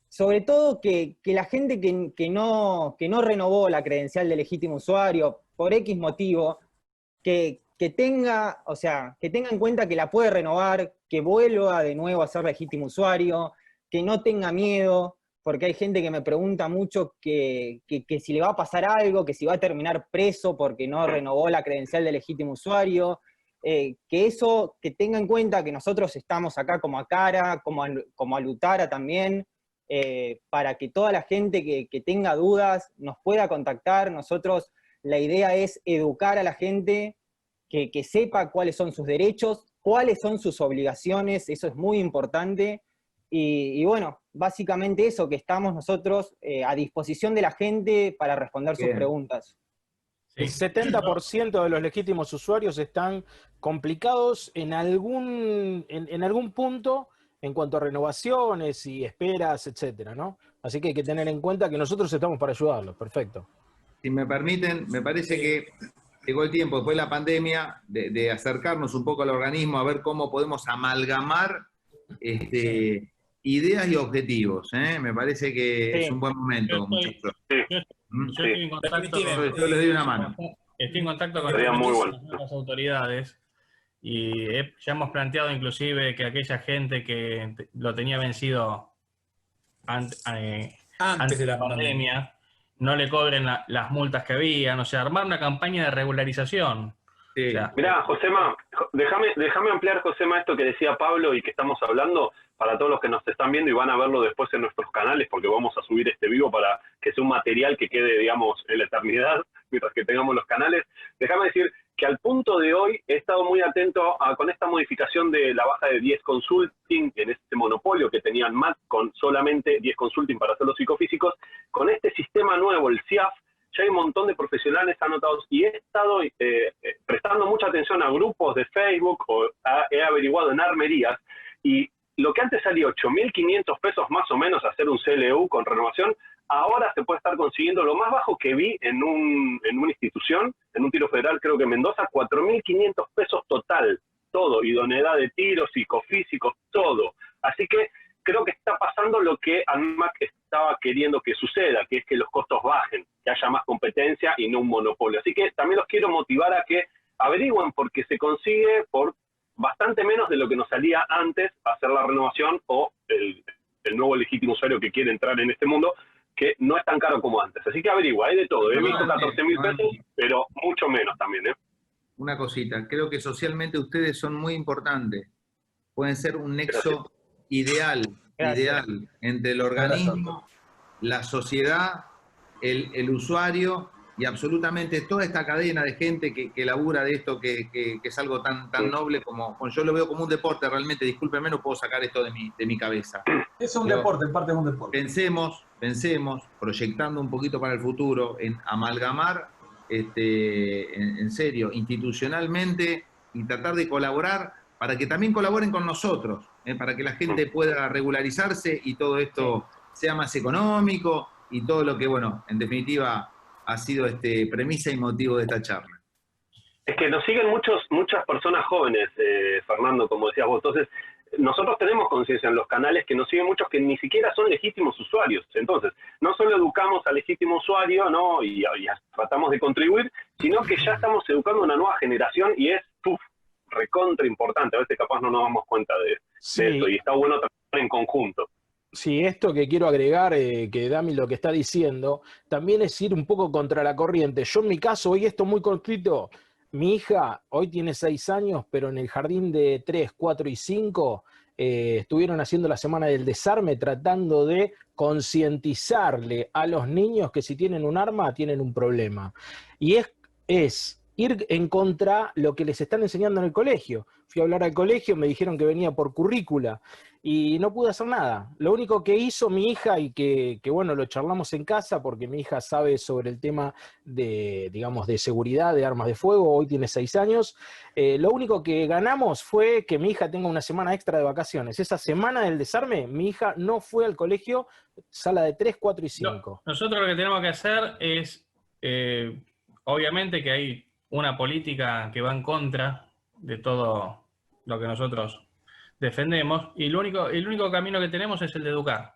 Sobre todo que la gente que no renovó la credencial de legítimo usuario por X motivo, que tenga en cuenta que la puede renovar, que vuelva de nuevo a ser legítimo usuario, que no tenga miedo, porque hay gente que me pregunta mucho que si le va a pasar algo, que si va a terminar preso porque no renovó la credencial de legítimo usuario, que tenga en cuenta que nosotros estamos acá como Acara, como a Lutara también, para que toda la gente que tenga dudas nos pueda contactar. Nosotros, la idea es educar a la gente, que sepa cuáles son sus derechos, cuáles son sus obligaciones, eso es muy importante. Y bueno, básicamente eso, que estamos nosotros a disposición de la gente para responder sus preguntas. El 70% de los legítimos usuarios están complicados en algún punto en cuanto a renovaciones y esperas, etcétera, ¿no? Así que hay que tener en cuenta que nosotros estamos para ayudarlos. Perfecto. Si me permiten, me parece que llegó el tiempo, después de la pandemia, de acercarnos un poco al organismo, a ver cómo podemos amalgamar ideas y objetivos. Me parece que es un buen momento, muchachos. Yo estoy en contacto yo les doy una mano. Estoy en contacto con las autoridades y ya hemos planteado inclusive que aquella gente que lo tenía vencido antes de la pandemia no le cobren las multas que habían, o sea, armar una campaña de regularización. Sí. O sea, Mirá, Josema, déjame ampliar, Josema, esto que decía Pablo y que estamos hablando para todos los que nos están viendo y van a verlo después en nuestros canales, porque vamos a subir este vivo para que sea un material que quede, digamos, en la eternidad, mientras que tengamos los canales. Déjame decir que al punto de hoy he estado muy atento con esta modificación de la baja de 10 Consulting, en este monopolio que tenían MAT con solamente 10 Consulting para hacer los psicofísicos, con este sistema nuevo, el CIAF. Ya hay un montón de profesionales anotados y he estado prestando mucha atención a grupos de Facebook o he averiguado en armerías y lo que antes salía 8.500 pesos más o menos hacer un CLU con renovación, ahora se puede estar consiguiendo lo más bajo que vi en una institución, en un tiro federal creo que en Mendoza, 4.500 pesos total, todo, idoneidad de tiros, psicofísicos, todo. Así que creo que está pasando lo que ANMAT estaba queriendo que suceda, que es que los costos bajen, que haya más competencia y no un monopolio. Así que también los quiero motivar a que averigüen porque se consigue por bastante menos de lo que nos salía antes hacer la renovación o el nuevo legítimo usuario que quiere entrar en este mundo, que no es tan caro como antes. Así que averigua, hay de todo. He visto 14.000 pesos, pero mucho menos también. Una cosita, creo que socialmente ustedes son muy importantes. Pueden ser un nexo ideal entre el organismo, la sociedad, el usuario y absolutamente toda esta cadena de gente que labura de esto, que es algo tan noble como yo lo veo como un deporte realmente. Discúlpenme, no puedo sacar esto de mi cabeza. Es un deporte, en parte es un deporte. Pensemos, proyectando un poquito para el futuro, en amalgamar, en serio, institucionalmente, y tratar de colaborar para que también colaboren con nosotros, para que la gente pueda regularizarse y todo esto sea más económico y todo lo que, bueno, en definitiva ha sido premisa y motivo de esta charla. Es que nos siguen muchas personas jóvenes, Fernando, como decías vos. Entonces, nosotros tenemos conciencia en los canales que nos siguen muchos que ni siquiera son legítimos usuarios. Entonces, no solo educamos al legítimo usuario, ¿no? y tratamos de contribuir, sino que ya estamos educando a una nueva generación y es recontra importante. A veces capaz no nos damos cuenta de esto y está bueno trabajar en conjunto. Sí, esto que quiero agregar, que Dami lo que está diciendo, también es ir un poco contra la corriente. Yo en mi caso, hoy esto muy concreto, mi hija hoy tiene 6 años, pero en el jardín de 3, 4 y 5 estuvieron haciendo la semana del desarme tratando de concientizarle a los niños que si tienen un arma tienen un problema. Y es ir en contra lo que les están enseñando en el colegio. Fui a hablar al colegio, me dijeron que venía por currícula y no pude hacer nada. Lo único que hizo mi hija, y que bueno, lo charlamos en casa porque mi hija sabe sobre el tema de, digamos, de seguridad de armas de fuego, hoy tiene 6 años, lo único que ganamos fue que mi hija tenga una semana extra de vacaciones. Esa semana del desarme, mi hija no fue al colegio, sala de 3, 4 y 5. Nosotros lo que tenemos que hacer es, obviamente que hay una política que va en contra de todo lo que nosotros defendemos, y el único camino que tenemos es el de educar.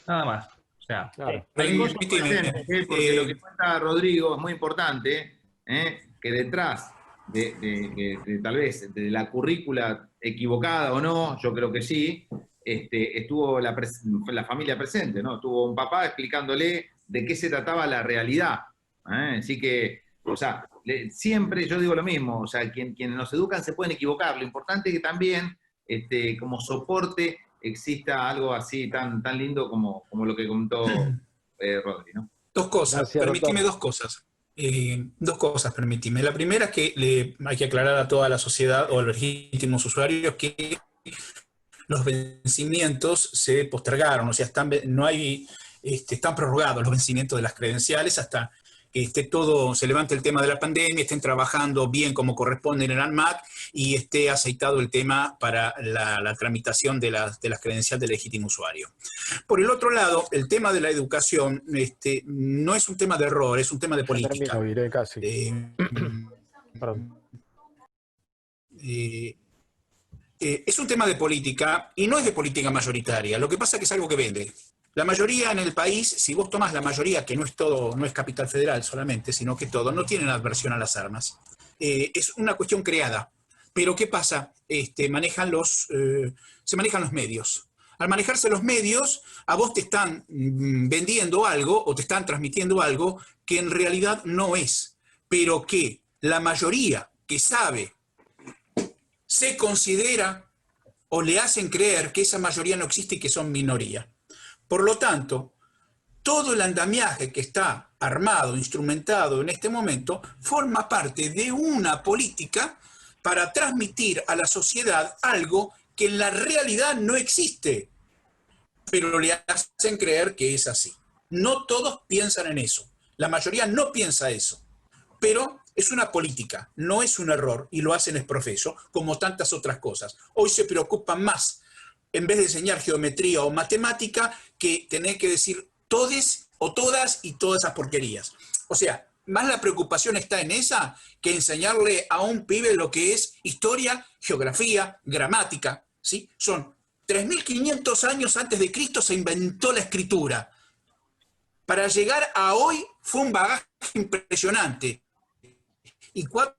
Nada más. O sea, claro. Hay cosas presentes, porque lo que cuenta Rodrigo es muy importante, que detrás de tal vez de la currícula equivocada o no, yo creo que sí, estuvo la familia presente, ¿no? Estuvo un papá explicándole de qué se trataba la realidad. Así que, o sea, siempre yo digo lo mismo, o sea, quienes nos educan se pueden equivocar, lo importante es que también como soporte exista algo así tan lindo como lo que comentó Rodri, ¿no? Dos cosas, Gracias, permitime doctor. dos cosas. Dos cosas, permitime. La primera es que hay que aclarar a toda la sociedad o a los legítimos usuarios que los vencimientos se postergaron, o sea, están prorrogados los vencimientos de las credenciales hasta que se levante el tema de la pandemia, estén trabajando bien como corresponde en el ANMAT y esté aceitado el tema para la tramitación de las credenciales de legítimo usuario. Por el otro lado, el tema de la educación no es un tema de error, es un tema de política. Termino, casi. Es un tema de política y no es de política mayoritaria. Lo que pasa es que es algo que vende. La mayoría en el país, si vos tomás la mayoría, que no es Capital Federal solamente, sino que todo, no tienen adversión a las armas. Es una cuestión creada. Pero ¿qué pasa? Se manejan los medios. Al manejarse los medios, a vos te están vendiendo algo o te están transmitiendo algo que en realidad no es, pero que la mayoría que sabe se considera o le hacen creer que esa mayoría no existe y que son minoría. Por lo tanto, todo el andamiaje que está armado, instrumentado en este momento, forma parte de una política para transmitir a la sociedad algo que en la realidad no existe, pero le hacen creer que es así. No todos piensan en eso, la mayoría no piensa eso, pero es una política, no es un error, y lo hacen es profeso, como tantas otras cosas. Hoy se preocupan más, en vez de enseñar geometría o matemática, que tener que decir todes o todas y todas esas porquerías. O sea, más la preocupación está en esa que enseñarle a un pibe lo que es historia, geografía, gramática, ¿sí? Son 3.500 años antes de Cristo se inventó la escritura. Para llegar a hoy fue un bagaje impresionante. Y 4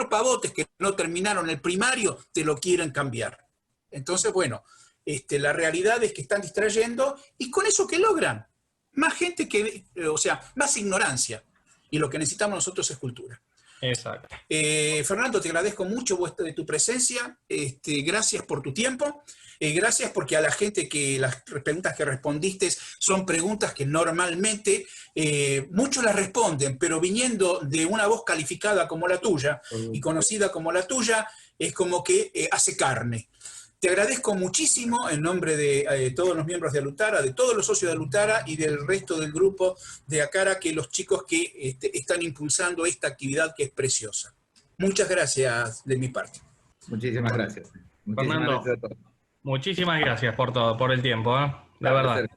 pavotes que no terminaron el primario te lo quieren cambiar. Entonces, bueno, la realidad es que están distrayendo y con eso ¿qué logran? Más gente más ignorancia. Y lo que necesitamos nosotros es cultura. exacto. Fernando, te agradezco mucho de tu presencia. Gracias por tu tiempo. Gracias porque a la gente que las preguntas que respondiste son preguntas que normalmente muchos las responden, pero viniendo de una voz calificada como la tuya y conocida como la tuya, es como que hace carne. Te agradezco muchísimo en nombre de todos los miembros de Alutara, de todos los socios de Alutara y del resto del grupo de Acara, que los chicos que están impulsando esta actividad que es preciosa. Muchas gracias de mi parte. Muchísimas gracias. Fernando, Gracias a todos. Muchísimas gracias por todo, por el tiempo, la verdad.